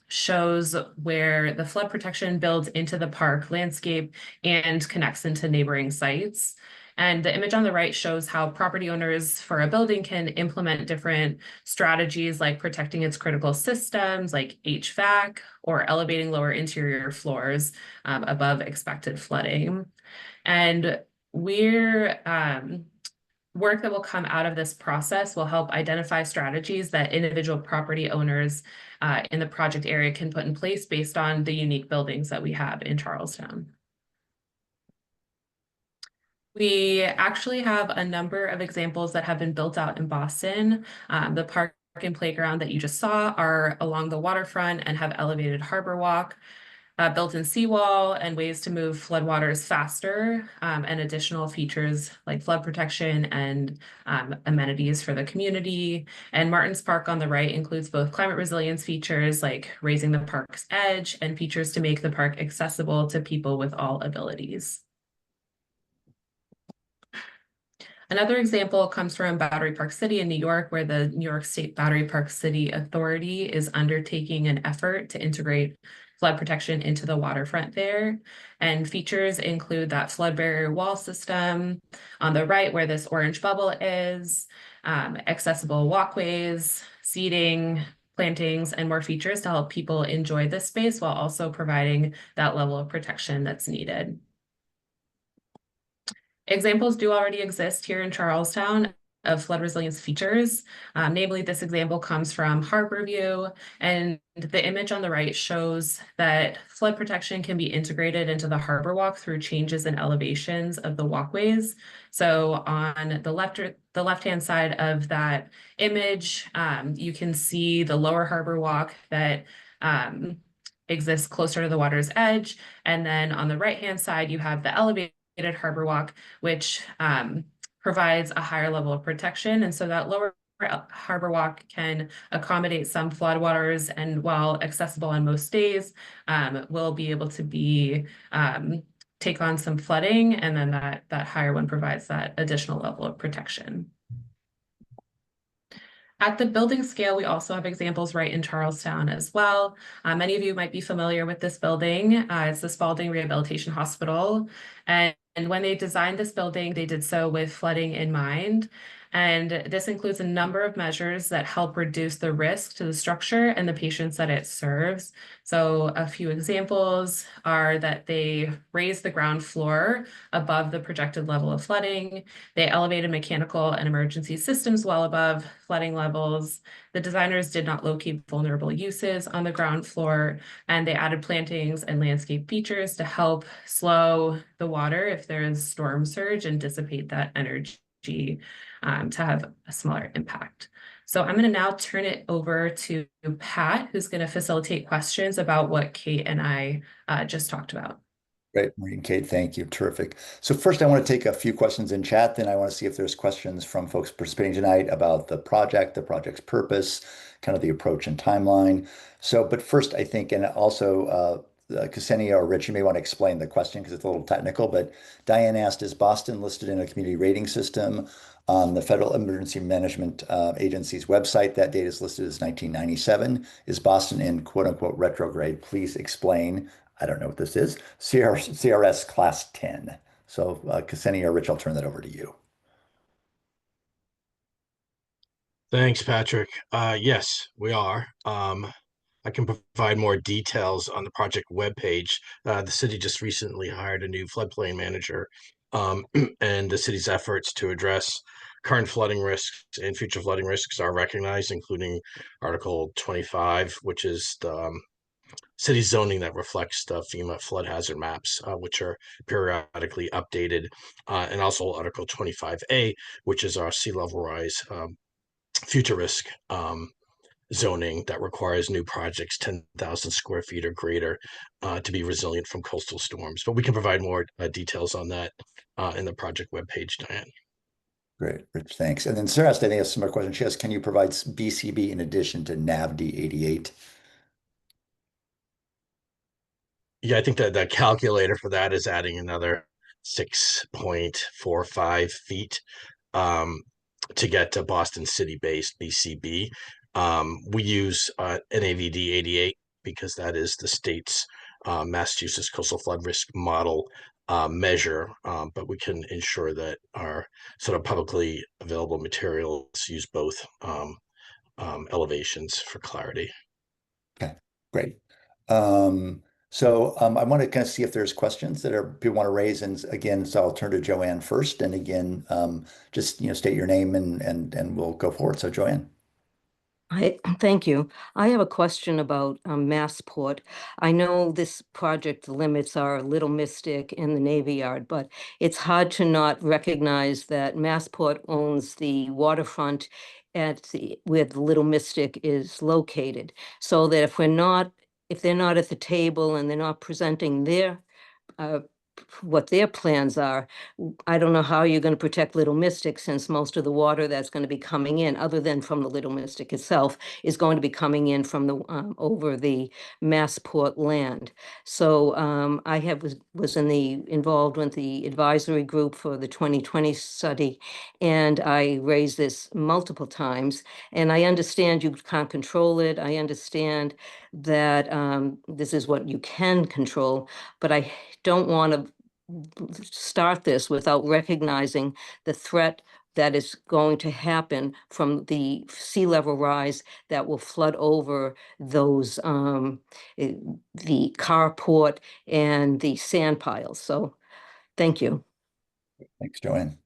shows where the flood protection builds into the park landscape and connects into neighboring sites. And the image on the right shows how property owners for a building can implement different strategies like protecting its critical systems like HVAC or elevating lower interior floors above expected flooding. And work that will come out of this process will help identify strategies that individual property owners in the project area can put in place based on the unique buildings that we have in Charlestown. We actually have a number of examples that have been built out in Boston. The park and playground that you just saw are along the waterfront and have elevated harbor walk, built-in seawall, and ways to move floodwaters faster, and additional features like flood protection and amenities for the community. And Martins Park on the right includes both climate resilience features like raising the park's edge and features to make the park accessible to people with all abilities. Another example comes from Battery Park City in New York, where the New York State Battery Park City Authority is undertaking an effort to integrate flood protection into the waterfront there. And features include that flood barrier wall system on the right where this orange bubble is, accessible walkways, seating, plantings, and more features to help people enjoy this space while also providing that level of protection that's needed. Examples do already exist here in Charlestown of flood resilience features. Namely, this example comes from Harborview, and the image on the right shows that flood protection can be integrated into the harbor walk through changes in elevations of the walkways. So on the left-hand side of that image, you can see the lower harbor walk that exists closer to the water's edge. And then on the right-hand side, you have the elevated harbor walk, which provides a higher level of protection. And so that lower harbor walk can accommodate some floodwaters, and while accessible on most days, will be able to be take on some flooding, and then that higher one provides that additional level of protection. At the building scale, we also have examples right in Charlestown as well. Many of you might be familiar with this building. It's the Spaulding Rehabilitation Hospital. And when they designed this building, they did so with flooding in mind. And this includes a number of measures that help reduce the risk to the structure and the patients that it serves. So a few examples are that they raised the ground floor above the projected level of flooding. They elevated mechanical and emergency systems well above flooding levels. The designers did not locate vulnerable uses on the ground floor, and they added plantings and landscape features to help slow the water if there is storm surge and dissipate that energy to have a smaller impact. So I'm going to now turn it over to Pat, who's going to facilitate questions about what Kate and I just talked about. Great, Maureen, Kate, thank you. Terrific. So first, I want to take a few questions in chat. Then I want to see if there's questions from folks participating tonight about the project's purpose, kind of the approach and timeline. So, but first, I think, and also Ksenia or Rich, you may want to explain the question because it's a little technical, but Diane asked, is Boston listed in a community rating system on the Federal Emergency Management Agency's website? That data is listed as 1997. Is Boston in quote unquote retrograde? Please explain. I don't know what this is. CRS class 10. So Ksenia or Rich, I'll turn that over to you. Thanks, Patrick. Yes, we are. I can provide more details on the project webpage. The city just recently hired a new floodplain manager, and the city's efforts to address current flooding risks and future flooding risks are recognized, including Article 25, which is the city zoning that reflects the FEMA flood hazard maps, which are periodically updated, and also Article 25A, which is our sea level rise future risk zoning that requires new projects 10,000 square feet or greater to be resilient from coastal storms. But we can provide more details on that in the project webpage, Diane. Great, Rich, thanks. And then Sarah, I think has some more questions. She asks, can you provide BCB in addition to NAVD 88? Yeah, I think that the calculator for that is adding another 6.45 feet to get to Boston City-based BCB. We use NAVD 88 because that is the state's Massachusetts coastal flood risk model measure, but we can ensure that our sort of publicly available materials use both elevations for clarity. Okay, great. I want to kind of see if there's questions that people want to raise. And again, so I'll turn to Joanne first. And again, just state your name and we'll go forward. So Joanne. Thank you. I have a question about Massport. I know this project limits are Little Mystic and the Navy Yard, but it's hard to not recognize that Massport owns the waterfront where the Little Mystic is located. So that if they're not at the table and they're not presenting their what their plans are, I don't know how you're going to protect Little Mystic, since most of the water that's going to be coming in, other than from the Little Mystic itself, is going to be coming in from the over the Massport land. So I was involved with the advisory group for the 2020 study, and I raised this multiple times. And I understand you can't control it. I understand that this is what you can control, but I don't want to start this without recognizing the threat that is going to happen from the sea level rise that will flood over those the carport and the sand piles. So thank you. Thanks, Joanne.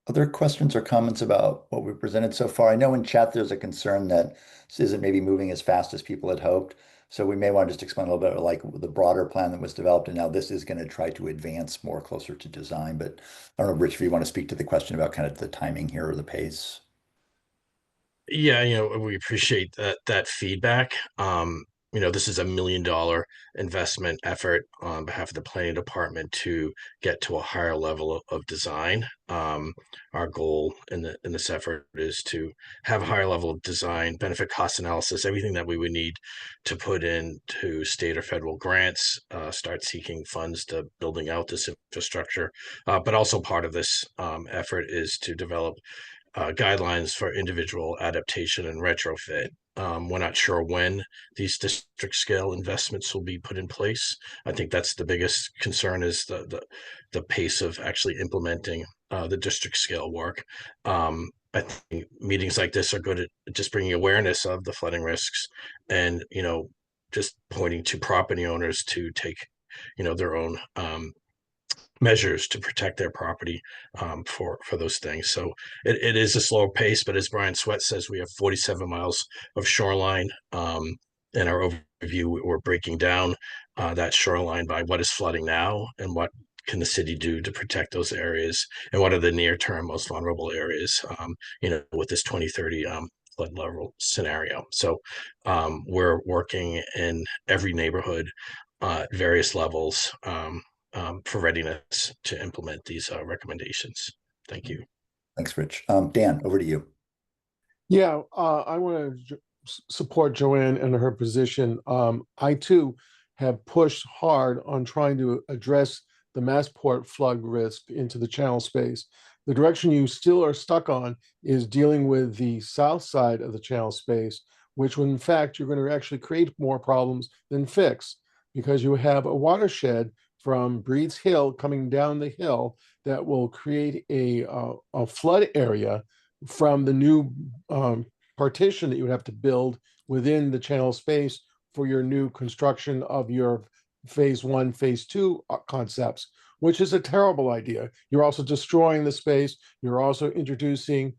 Other questions or comments about what we presented so far? I know in chat there's a concern that this isn't maybe moving as fast as people had hoped. So we may want to just explain a little bit like the broader plan that was developed, and now this is going to try to advance more closer to design. But I don't know, Rich, if you want to speak to the question about kind of the timing here or the pace. Yeah, we appreciate that feedback. This is $1 million investment effort on behalf of the planning department to get to a higher level of design. Our goal in this effort is to have a higher level of design, benefit cost analysis, everything that we would need to put into state or federal grants, start seeking funds to building out this infrastructure. But also part of this effort is to develop guidelines for individual adaptation and retrofit. We're not sure when these district scale investments will be put in place. I think that's the biggest concern, is the pace of actually implementing the district scale work. I think meetings like this are good at just bringing awareness of the flooding risks, and just pointing to property owners to take their own measures to protect their property for those things. So it is a slower pace, but as Brian Sweat says, we have 47 miles of shoreline. In our overview, we're breaking down that shoreline by what is flooding now and what can the city do to protect those areas, and what are the near-term most vulnerable areas, with this 2030 flood level scenario. So we're working in every neighborhood at various levels for readiness to implement these recommendations. Thank you. Thanks, Rich. Dan, over to you. Yeah, I want to support Joanne in her position. I too have pushed hard on trying to address the Massport flood risk into the channel space. The direction you still are stuck on is dealing with the south side of the channel space, which in fact you're going to actually create more problems than fix, because you have a watershed from Breed's Hill coming down the hill that will create a flood area from the new partition that you would have to build within the channel space for your new construction of your phase 1, phase 2 concepts, which is a terrible idea. You're also destroying the space. You're also introducing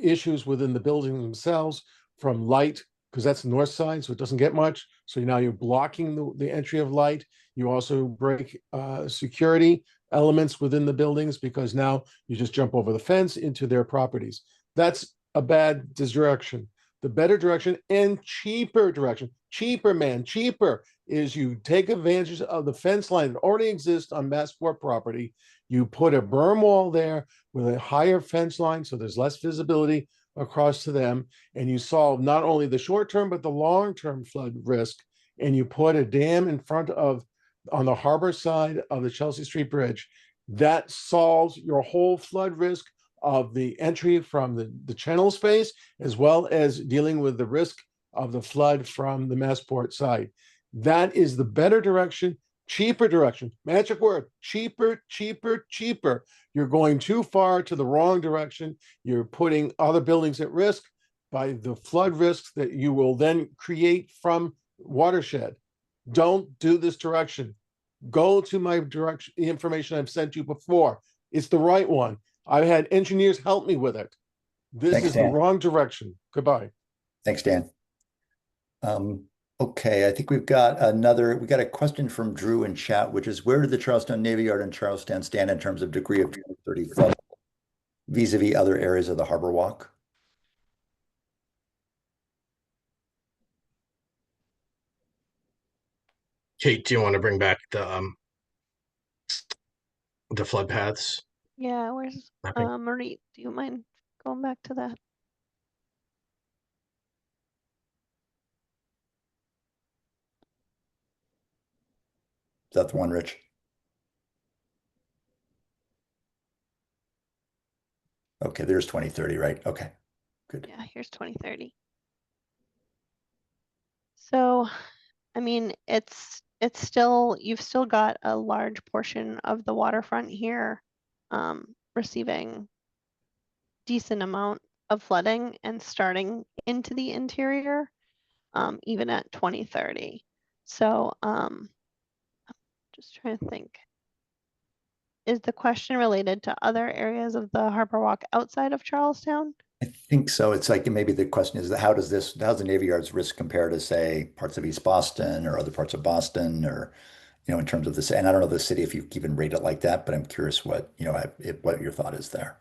issues within the buildings themselves from light, because that's the north side, so it doesn't get much. So now you're blocking the entry of light. You also break security elements within the buildings because now you just jump over the fence into their properties. That's a bad direction. The better direction and cheaper direction, cheaper is you take advantage of the fence line that already exists on Massport property. You put a berm wall there with a higher fence line so there's less visibility across to them, and you solve not only the short-term but the long-term flood risk, and you put a dam in front of, on the harbor side of the Chelsea Street Bridge. That solves your whole flood risk of the entry from the channel space, as well as dealing with the risk of the flood from the Massport side. That is the better direction, cheaper direction. Magic word, cheaper. You're going too far to the wrong direction. You're putting other buildings at risk by the flood risks that you will then create from watershed. Don't do this direction. Go to my direction, the information I've sent you before. It's the right one. I've had engineers help me with it. This Thanks, is the Dan. wrong direction. Goodbye. Thanks, Dan. Okay, I think we got a question from Drew in chat, which is, where did the Charlestown Navy Yard and Charlestown stand in terms of degree of 2030 flood vis-a-vis other areas of the Harbor Walk? Kate, do you want to bring back the flood paths? Yeah, where's Okay. Marie? Do you mind going back to that? Is that the one, Rich? Okay, there's 2030, right? Okay, good. Yeah, here's 2030. So, I mean, it's still, you've still got a large portion of the waterfront here receiving decent amount of flooding and starting into the interior, even at 2030. So, just trying to think. Is the question related to other areas of the Harbor Walk outside of Charlestown? I think so. It's like maybe the question is, how's the Navy Yard's risk compare to, say, parts of East Boston or other parts of Boston, or, in terms of this? And I don't know the city if you even rate it like that, but I'm curious what your thought is there.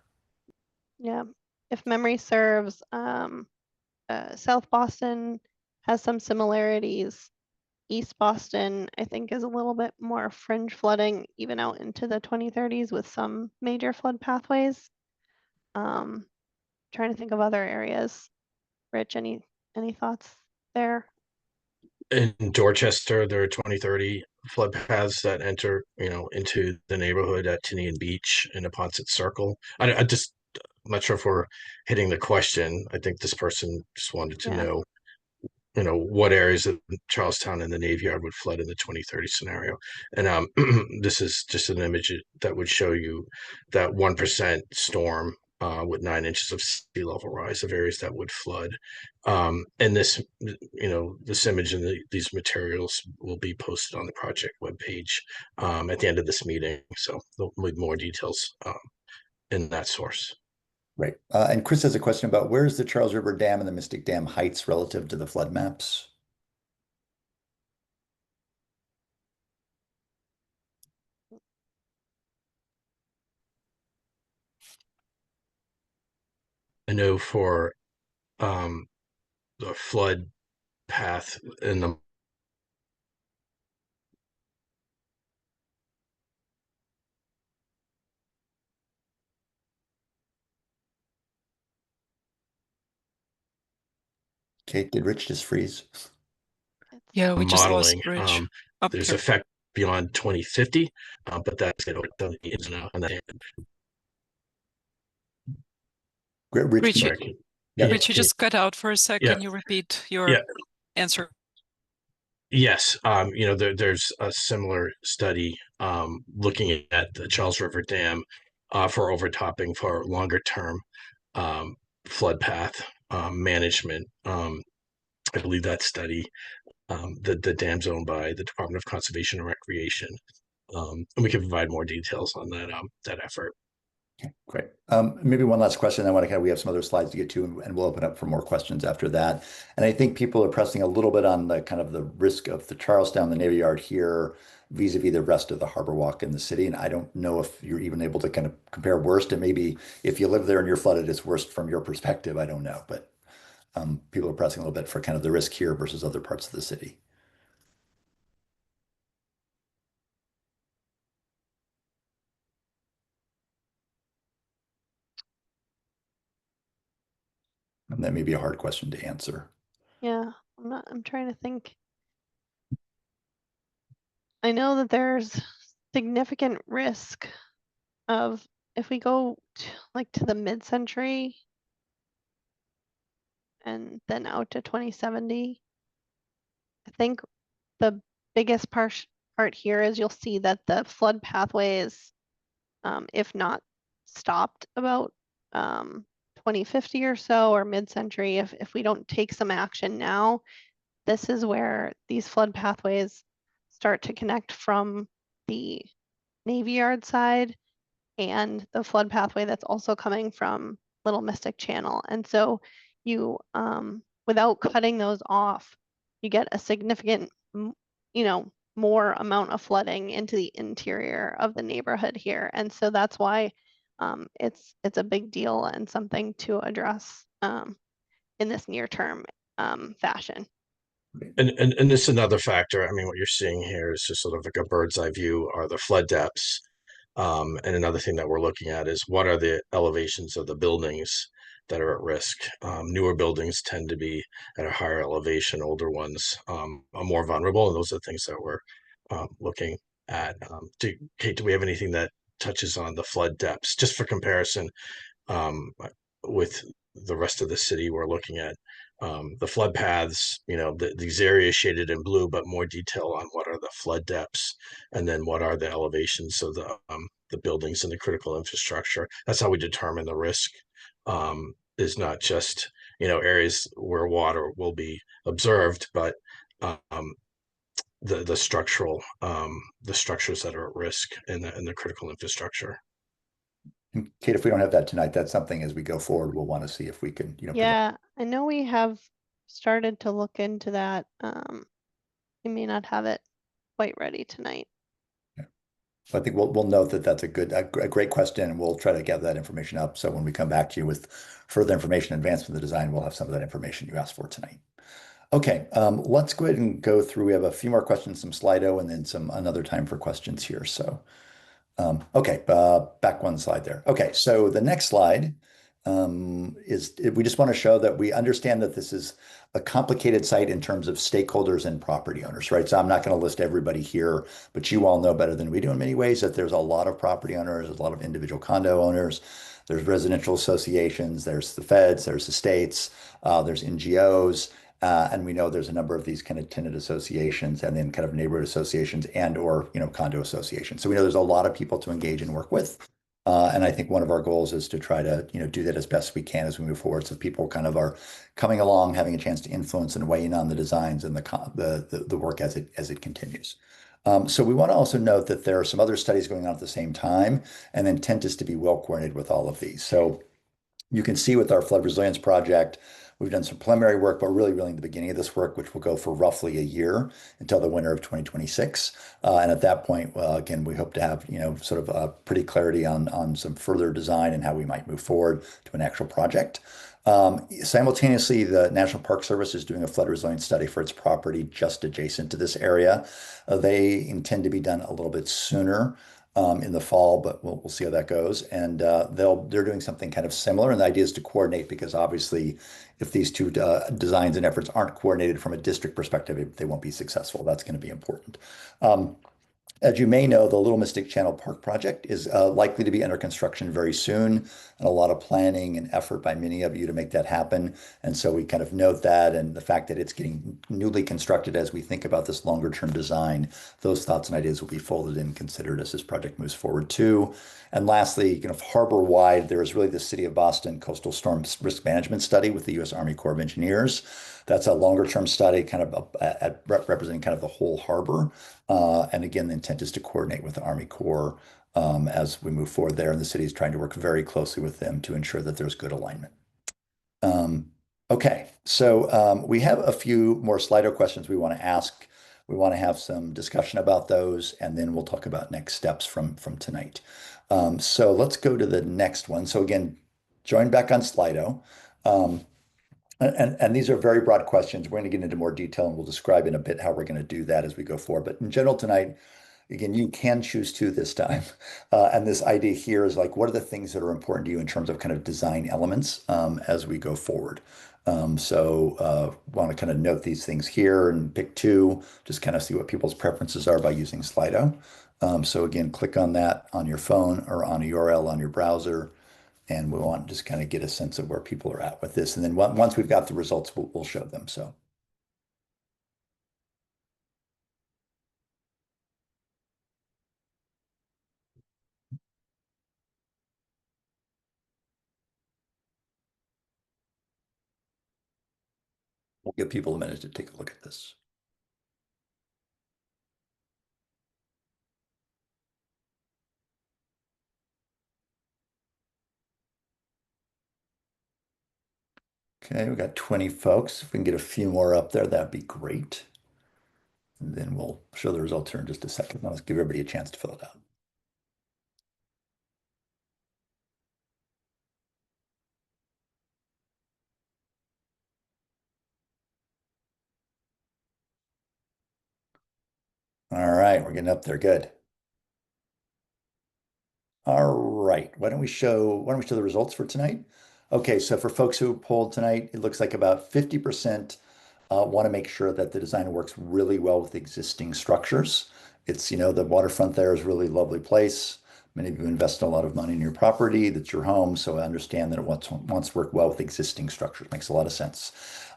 Yeah, if memory serves, South Boston has some similarities. East Boston, I think, is a little bit more fringe flooding, even out into the 2030s with some major flood pathways. Trying to think of other areas. Rich, any thoughts there? In Dorchester, there are 2030 flood paths that enter, into the neighborhood at Tinian Beach and Neponset Circle. I'm not sure if we're hitting the question. I think this person just wanted to know, what areas of Charlestown and the Navy Yard would flood in the 2030 scenario. And this is just an image that would show you that 1% storm with 9 inches of sea level rise of areas that would flood. And this, this image and these materials will be posted on the project webpage at the end of this meeting. So there'll be more details in that source. Right. And Chris has a question about, where's the Charles River Dam and the Mystic Dam heights relative to the flood maps? I know for the flood path in the Kate, did Rich just freeze? Yeah, we just lost modeling, Rich. Up there's here. effect beyond 2050, but that's the ins and outs on that. Rich, Rich, yeah. Rich, you just cut out for a sec. Yeah. Can you repeat your Yeah. answer? Yes, there's a similar study looking at the Charles River Dam for overtopping for longer term flood path management. I believe that study, the dam's owned by the Department of Conservation and Recreation, and we can provide more details on that effort. Okay, great. Maybe one last question. We have some other slides to get to, and we'll open up for more questions after that. And I think people are pressing a little bit on the kind of the risk of the Charlestown, the Navy Yard here, vis-a-vis the rest of the Harbor Walk in the city. And I don't know if you're even able to kind of compare worst. And maybe if you live there and you're flooded, it's worst from your perspective. I don't know, but people are pressing a little bit for kind of the risk here versus other parts of the city. And that may be a hard question to answer. Yeah, I'm trying to think. I know that there's significant risk of if we go to the mid-century and then out to 2070. I think the biggest part here is you'll see that the flood pathway is, if not stopped about 2050 or so, or mid-century, if we don't take some action now, this is where these flood pathways start to connect from the Navy Yard side and the flood pathway that's also coming from Little Mystic Channel. And so you, without cutting those off, you get a significant, more amount of flooding into the interior of the neighborhood here. And so that's why it's a big deal and something to address in this near term fashion. And this is another factor. I mean, what you're seeing here is just sort of like a bird's eye view are the flood depths. And another thing that we're looking at is what are the elevations of the buildings that are at risk. Newer buildings tend to be at a higher elevation. Older ones are more vulnerable, and those are the things that we're looking at. Kate, do we have anything that touches on the flood depths? Just for comparison, with the rest of the city, we're looking at the flood paths, these areas shaded in blue, but more detail on what are the flood depths, and then what are the elevations of the buildings and the critical infrastructure. That's how we determine the risk. Is not just areas where water will be observed, but the structural the structures that are at risk in the critical infrastructure. And Kate, if we don't have that tonight, that's something as we go forward, we'll want to see if we can, Yeah, I know we have started to look into that. We may not have it quite ready tonight. Yeah. So I think we'll note that that's a great question, and we'll try to get that information up. So when we come back to you with further information, advancement of the design, we'll have some of that information you asked for tonight. Okay, let's go ahead and go through. We have a few more questions, some Slido, and then another time for questions here. So. Okay, back one slide there. Okay, so the next slide we just want to show that we understand that this is a complicated site in terms of stakeholders and property owners, right? So I'm not going to list everybody here, but you all know better than we do in many ways that there's a lot of property owners, there's a lot of individual condo owners, there's residential associations, there's the feds, there's the states, there's NGOs. And we know there's a number of these kind of tenant associations and then kind of neighborhood associations or condo associations. So we know there's a lot of people to engage and work with. And I think one of our goals is to try to do that as best we can as we move forward. So people kind of are coming along, having a chance to influence and weigh in on the designs and the work as it continues. So we want to also note that there are some other studies going on at the same time, and the intent is to be well coordinated with all of these. So you can see with our flood resilience project, we've done some preliminary work, but really in the beginning of this work, which will go for roughly a year until the winter of 2026. And at that point, again, we hope to have, sort of pretty clarity on some further design and how we might move forward to an actual project. Simultaneously, the National Park Service is doing a flood resilience study for its property just adjacent to this area. They intend to be done a little bit sooner. In the fall, but we'll see how that goes. And they're doing something kind of similar. And the idea is to coordinate, because obviously if these two designs and efforts aren't coordinated from a district perspective, they won't be successful. That's going to be important. As you may know, the Little Mystic Channel Park project is likely to be under construction very soon, and a lot of planning and effort by many of you to make that happen. And so we kind of note that, and the fact that it's getting newly constructed as we think about this longer term design, those thoughts and ideas will be folded in and considered as this project moves forward too. And lastly, kind of harbor-wide, there is really the City of Boston Coastal Storm Risk Management Study with the U.S. Army Corps of Engineers. That's a longer term study, kind of representing kind of the whole harbor. And again, the intent is to coordinate with the Army Corps as we move forward there. And the city is trying to work very closely with them to ensure that there's good alignment. Okay, so we have a few more Slido questions we want to ask. We want to have some discussion about those, and then we'll talk about next steps from tonight. So let's go to the next one. So again, join back on Slido. And these are very broad questions. We're going to get into more detail, and we'll describe in a bit how we're going to do that as we go forward. But in general tonight, again, you can choose to this time. And this idea here is like, what are the things that are important to you in terms of kind of design elements as we go forward? Want to kind of note these things here and pick two, just kind of see what people's preferences are by using Slido. So again, click on that on your phone or on a URL on your browser. And we want to just kind of get a sense of where people are at with this. And then once we've got the results, we'll show them. So. We'll give people a minute to take a look at this. Okay, we got 20 folks. If we can get a few more up there, that'd be great. And then we'll show the results here in just a second. Let's give everybody a chance to fill it out. All right, we're getting up there. Good. All right, why don't we show the results for tonight? Okay, so for folks who polled tonight, it looks like about 50% want to make sure that the design works really well with existing structures. It's, the waterfront there is a really lovely place. Many of you invest a lot of money in your property. That's your home. So I understand that it wants to work well with existing structures. Makes a lot of sense.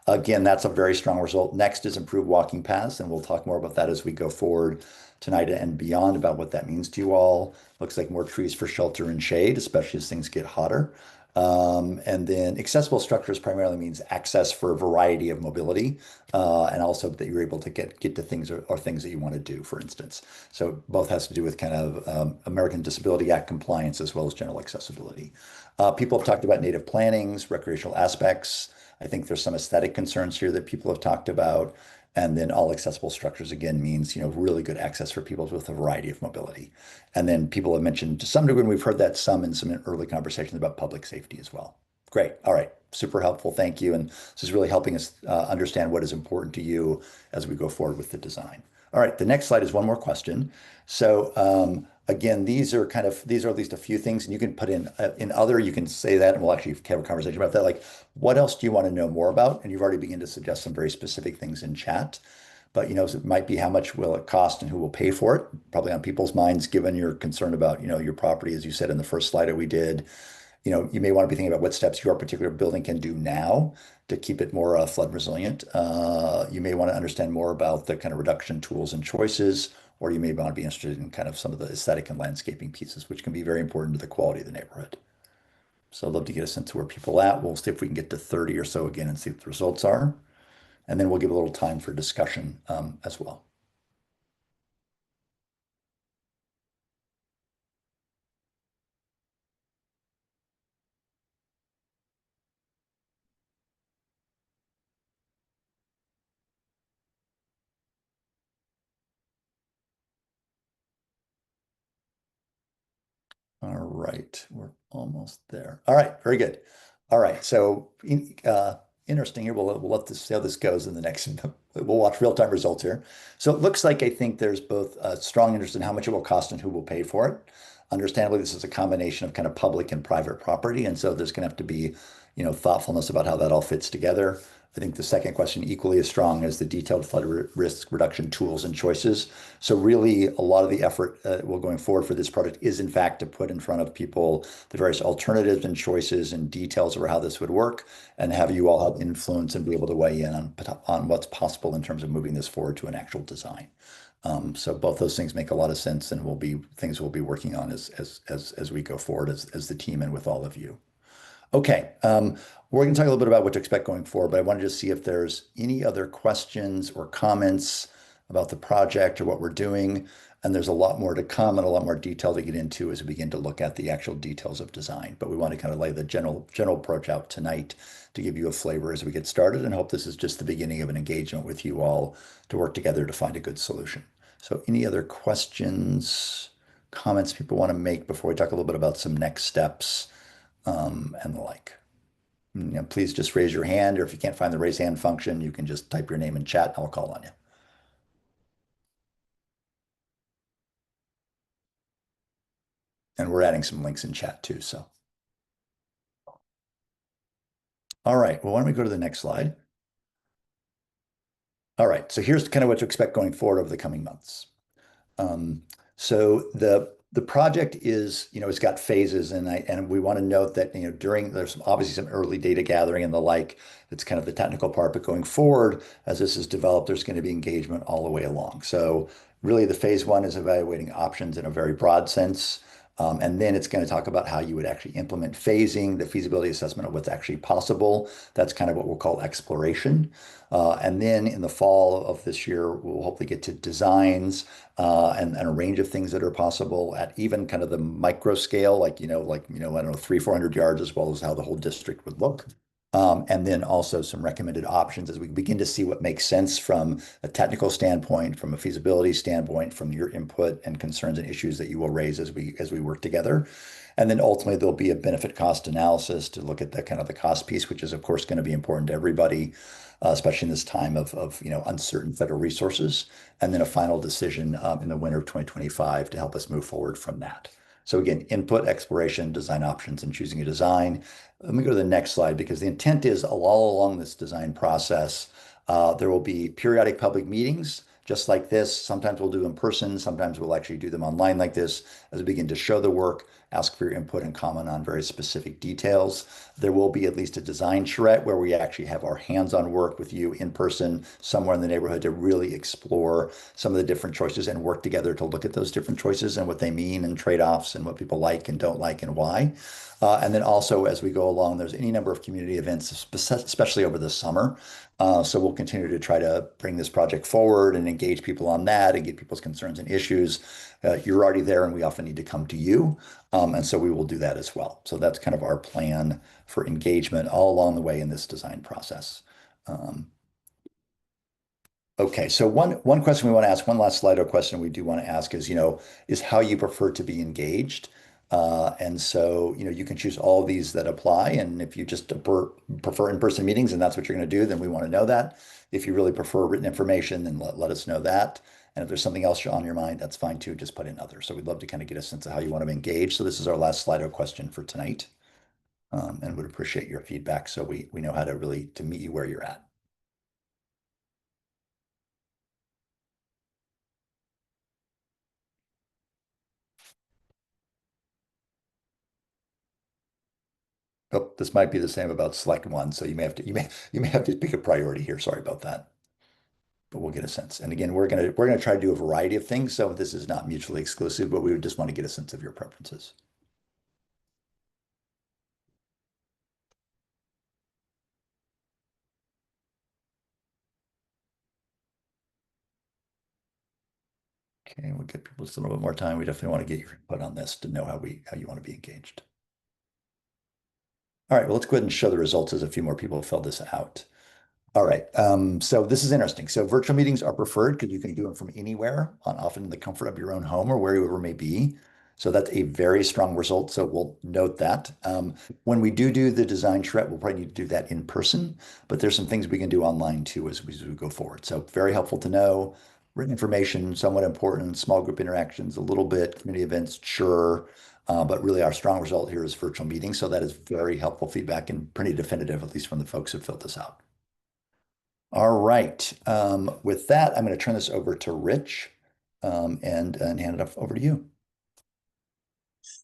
Again, that's a very strong result. Next is improved walking paths, and we'll talk more about that as we go forward tonight and beyond about what that means to you all. Looks like more trees for shelter and shade, especially as things get hotter. And then accessible structures primarily means access for a variety of mobility, and also that you're able to get to things or things that you want to do, for instance. So both has to do with kind of American Disability Act compliance as well as general accessibility. People have talked about native plantings, recreational aspects. I think there's some aesthetic concerns here that people have talked about. And then all accessible structures again means, really good access for people with a variety of mobility. And then people have mentioned to some degree, and we've heard that in some early conversations about public safety as well. Great. All right. Super helpful. Thank you. And this is really helping us understand what is important to you as we go forward with the design. All right. The next slide is one more question. So again, these are at least a few things, and you can put in other, you can say that, and we'll actually have a conversation about that. Like, what else do you want to know more about? And you've already begun to suggest some very specific things in chat. But, it might be how much will it cost and who will pay for it? Probably on people's minds, given your concern about, your property, as you said in the first slide that we did. You may want to be thinking about what steps your particular building can do now to keep it more flood resilient. You may want to understand more about the kind of reduction tools and choices, or you may want to be interested in kind of some of the aesthetic and landscaping pieces, which can be very important to the quality of the neighborhood. So I'd love to get a sense of where people are at. We'll see if we can get to 30 or so again and see what the results are. And then we'll give a little time for discussion as well. All right, we're almost there. All right, very good. All right, so interesting here. We'll let this see how this goes in the next. We'll watch real-time results here. So it looks like I think there's both a strong interest in how much it will cost and who will pay for it. Understandably, this is a combination of kind of public and private property, and so there's going to have to be, thoughtfulness about how that all fits together. I think the second question equally as strong as the detailed flood risk reduction tools and choices. So really a lot of the effort well going forward for this project is in fact to put in front of people the various alternatives and choices and details over how this would work and have you all have influence and be able to weigh in on what's possible in terms of moving this forward to an actual design. So both those things make a lot of sense and will be things we'll be working on as we go forward as the team and with all of you. Okay, we're going to talk a little bit about what to expect going forward, but I wanted to see if there's any other questions or comments about the project or what we're doing. And there's a lot more to come and a lot more detail to get into as we begin to look at the actual details of design. But we want to kind of lay the general approach out tonight to give you a flavor as we get started, and hope this is just the beginning of an engagement with you all to work together to find a good solution. So any other questions, comments people want to make before we talk a little bit about some next steps and the like? Please just raise your hand, or if you can't find the raise hand function, you can just type your name in chat and I'll call on you. And we're adding some links in chat too, so. All right, well, why don't we go to the next slide? All right, so here's kind of what to expect going forward over the coming months. So the project is, it's got phases, and we want to note that, there's obviously some early data gathering and the like. It's kind of the technical part, but going forward, as this is developed, there's going to be engagement all the way along. So really the phase one is evaluating options in a very broad sense. And then it's going to talk about how you would actually implement phasing, the feasibility assessment of what's actually possible. That's kind of what we'll call exploration. And then in the fall of this year, we'll hopefully get to designs and a range of things that are possible at even kind of the micro scale, like, I don't know, 300-400 yards, as well as how the whole district would look. And then also some recommended options as we begin to see what makes sense from a technical standpoint, from a feasibility standpoint, from your input and concerns and issues that you will raise as we work together. And then ultimately there'll be a benefit cost analysis to look at the kind of the cost piece, which is of course going to be important to everybody, especially in this time of uncertain federal resources. And then a final decision in the winter of 2025 to help us move forward from that. So again, input, exploration, design options, and choosing a design. Let me go to the next slide, because the intent is all along this design process, there will be periodic public meetings just like this. Sometimes we'll do them in person. Sometimes we'll actually do them online like this as we begin to show the work, ask for your input and comment on very specific details. There will be at least a design charrette where we actually have our hands-on work with you in person somewhere in the neighborhood to really explore some of the different choices and work together to look at those different choices and what they mean and trade-offs and what people like and don't like and why. And then also as we go along, there's any number of community events, especially over the summer. So we'll continue to try to bring this project forward and engage people on that and get people's concerns and issues. You're already there and we often need to come to you. And so we will do that as well. So that's kind of our plan for engagement all along the way in this design process. Okay, so one question we want to ask, one last Slido question we do want to ask is, is how you prefer to be engaged. And so, you can choose all of these that apply. And if you just prefer in-person meetings and that's what you're going to do, then we want to know that. If you really prefer written information, then let us know that. And if there's something else on your mind, that's fine too. Just put in other. So we'd love to kind of get a sense of how you want to engage. So this is our last Slido question for tonight. And would appreciate your feedback so we know how to really to meet you where you're at. Oh, this might be the same about select one, so you may have to pick a priority here. Sorry about that, but we'll get a sense. And again, we're gonna try to do a variety of things. So this is not mutually exclusive, but we would just want to get a sense of your preferences. Okay, we'll give people just a little bit more time. We definitely want to get your input on this to know how you want to be engaged. All right, well, let's go ahead and show the results as a few more people have filled this out. All right, so this is interesting. So virtual meetings are preferred because you can do them from anywhere, often in the comfort of your own home or wherever it may be. So that's a very strong result. So we'll note that. When we do the design charrette, we'll probably need to do that in person, but there's some things we can do online too as we go forward. So very helpful to know. Written information, somewhat important. Small group interactions, a little bit. Community events, sure. But really our strong result here is virtual meetings. So that is very helpful feedback and pretty definitive, at least from the folks who filled this out. All right. With that, I'm going to turn this over to Rich and hand it over to you.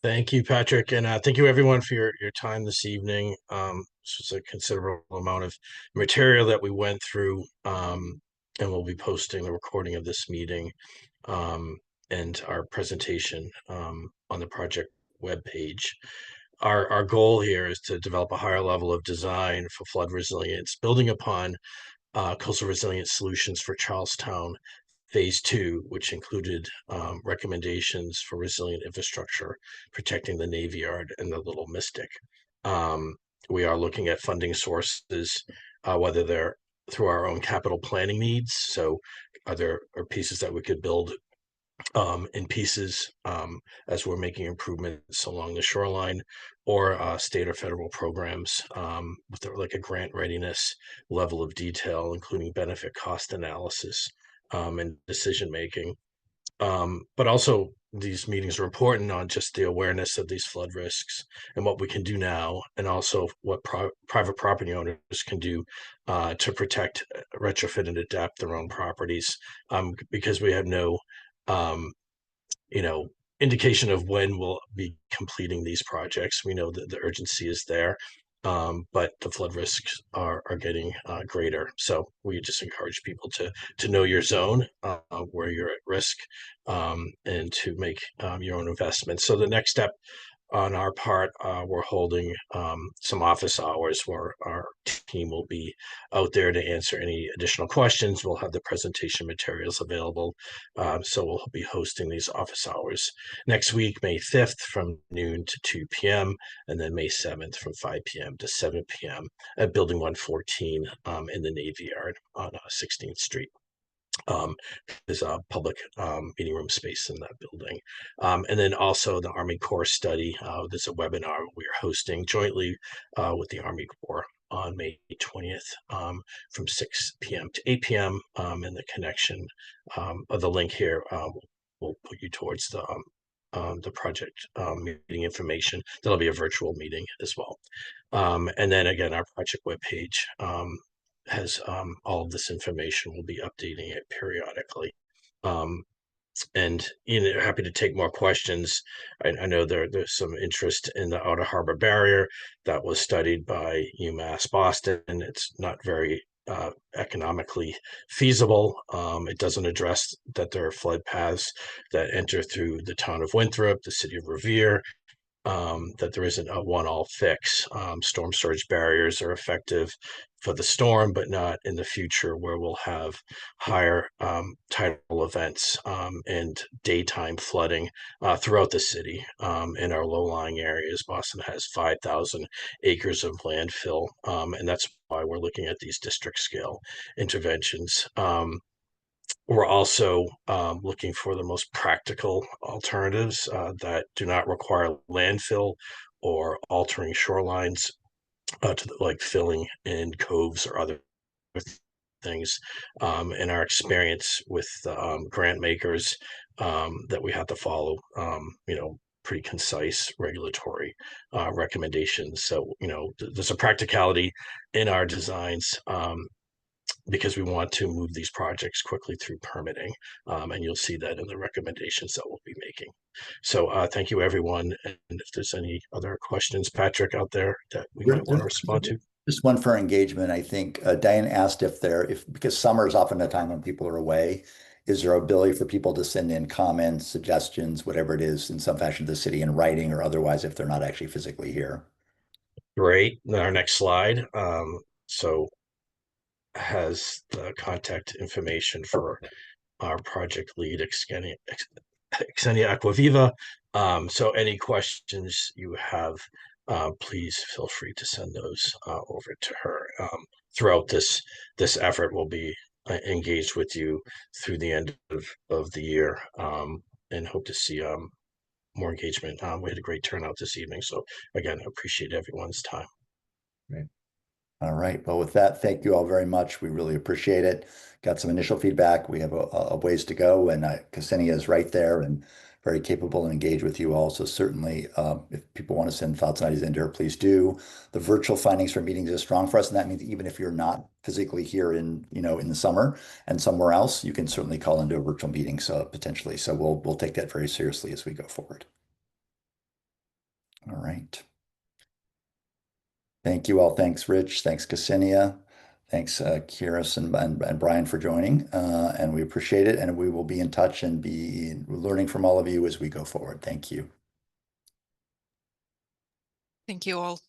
Thank you, Patrick, and thank you everyone for your time this evening. This was a considerable amount of material that we went through, and we'll be posting the recording of this meeting and our presentation on the project webpage. Our goal here is to develop a higher level of design for flood resilience, building upon coastal resilience solutions for Charlestown Phase 2, which included recommendations for resilient infrastructure, protecting the Navy Yard and the Little Mystic. We are looking at funding sources, whether they're through our own capital planning needs. So are there pieces that we could build in pieces as we're making improvements along the shoreline, or state or federal programs with like a grant readiness level of detail, including benefit cost analysis and decision making. But also these meetings are important on just the awareness of these flood risks and what we can do now, and also what private property owners can do to protect, retrofit, and adapt their own properties, because we have no indication of when we'll be completing these projects. We know that the urgency is there, but the flood risks are getting greater. So we just encourage people to know your zone, where you're at risk, and to make your own investments. So the next step on our part, we're holding some office hours where our team will be out there to answer any additional questions. We'll have the presentation materials available. So we'll be hosting these office hours next week, May 5th from noon to 2 p.m. and then May 7th from 5 p.m. to 7 p.m. at Building 114 in the Navy Yard on 16th Street. There's a public meeting room space in that building. And then also the Army Corps study. There's a webinar we're hosting jointly with the Army Corps on May 20th from 6 p.m. to 8 p.m. And the connection of the link here will put you towards the project meeting information. That'll be a virtual meeting as well. And then again, our project webpage has all of this information. We'll be updating it periodically. And happy to take more questions. I know there's some interest in the Outer Harbor Barrier that was studied by UMass Boston. It's not very economically feasible. It doesn't address that there are flood paths that enter through the town of Winthrop, the city of Revere, that there isn't a one-all fix. Storm surge barriers are effective for the storm, but not in the future, where we'll have higher tidal events and daytime flooding throughout the city. In our low-lying areas, Boston has 5,000 acres of landfill, and that's why we're looking at these district scale interventions. We're also looking for the most practical alternatives that do not require landfill or altering shorelines, like filling in coves or other things. In our experience with grant makers, that we have to follow, pretty concise regulatory recommendations. So, there's a practicality in our designs, because we want to move these projects quickly through permitting, and you'll see that in the recommendations that we'll be making. So thank you, everyone. And if there's any other questions, Patrick, out there that we might want to respond to. Just one for engagement. I think Diane asked because summer is often a time when people are away, is there ability for people to send in comments, suggestions, whatever it is, in some fashion to the city in writing or otherwise, if they're not actually physically here? Great. Our next slide. So has the contact information for our project lead, Xenia Acquaviva. So any questions you have, please feel free to send those over to her. Throughout this effort, we'll be engaged with you through the end of the year, and hope to see more engagement. We had a great turnout this evening, so again, I appreciate everyone's time. Great. All right. Well, with that, thank you all very much. We really appreciate it. Got some initial feedback. We have a ways to go, and Ksenia is right there and very capable and engaged with you all. So certainly, if people want to send thoughts and ideas into her, please do. The virtual findings for meetings is strong for us, and that means even if you're not physically here in the summer and somewhere else, you can certainly call into a virtual meeting. So potentially, so we'll take that very seriously as we go forward. All right. Thank you all. Thanks, Rich. Thanks, Ksenia. Thanks, Kiris and Brian for joining, and we appreciate it. And we will be in touch and be learning from all of you as we go forward. Thank you. Thank you all.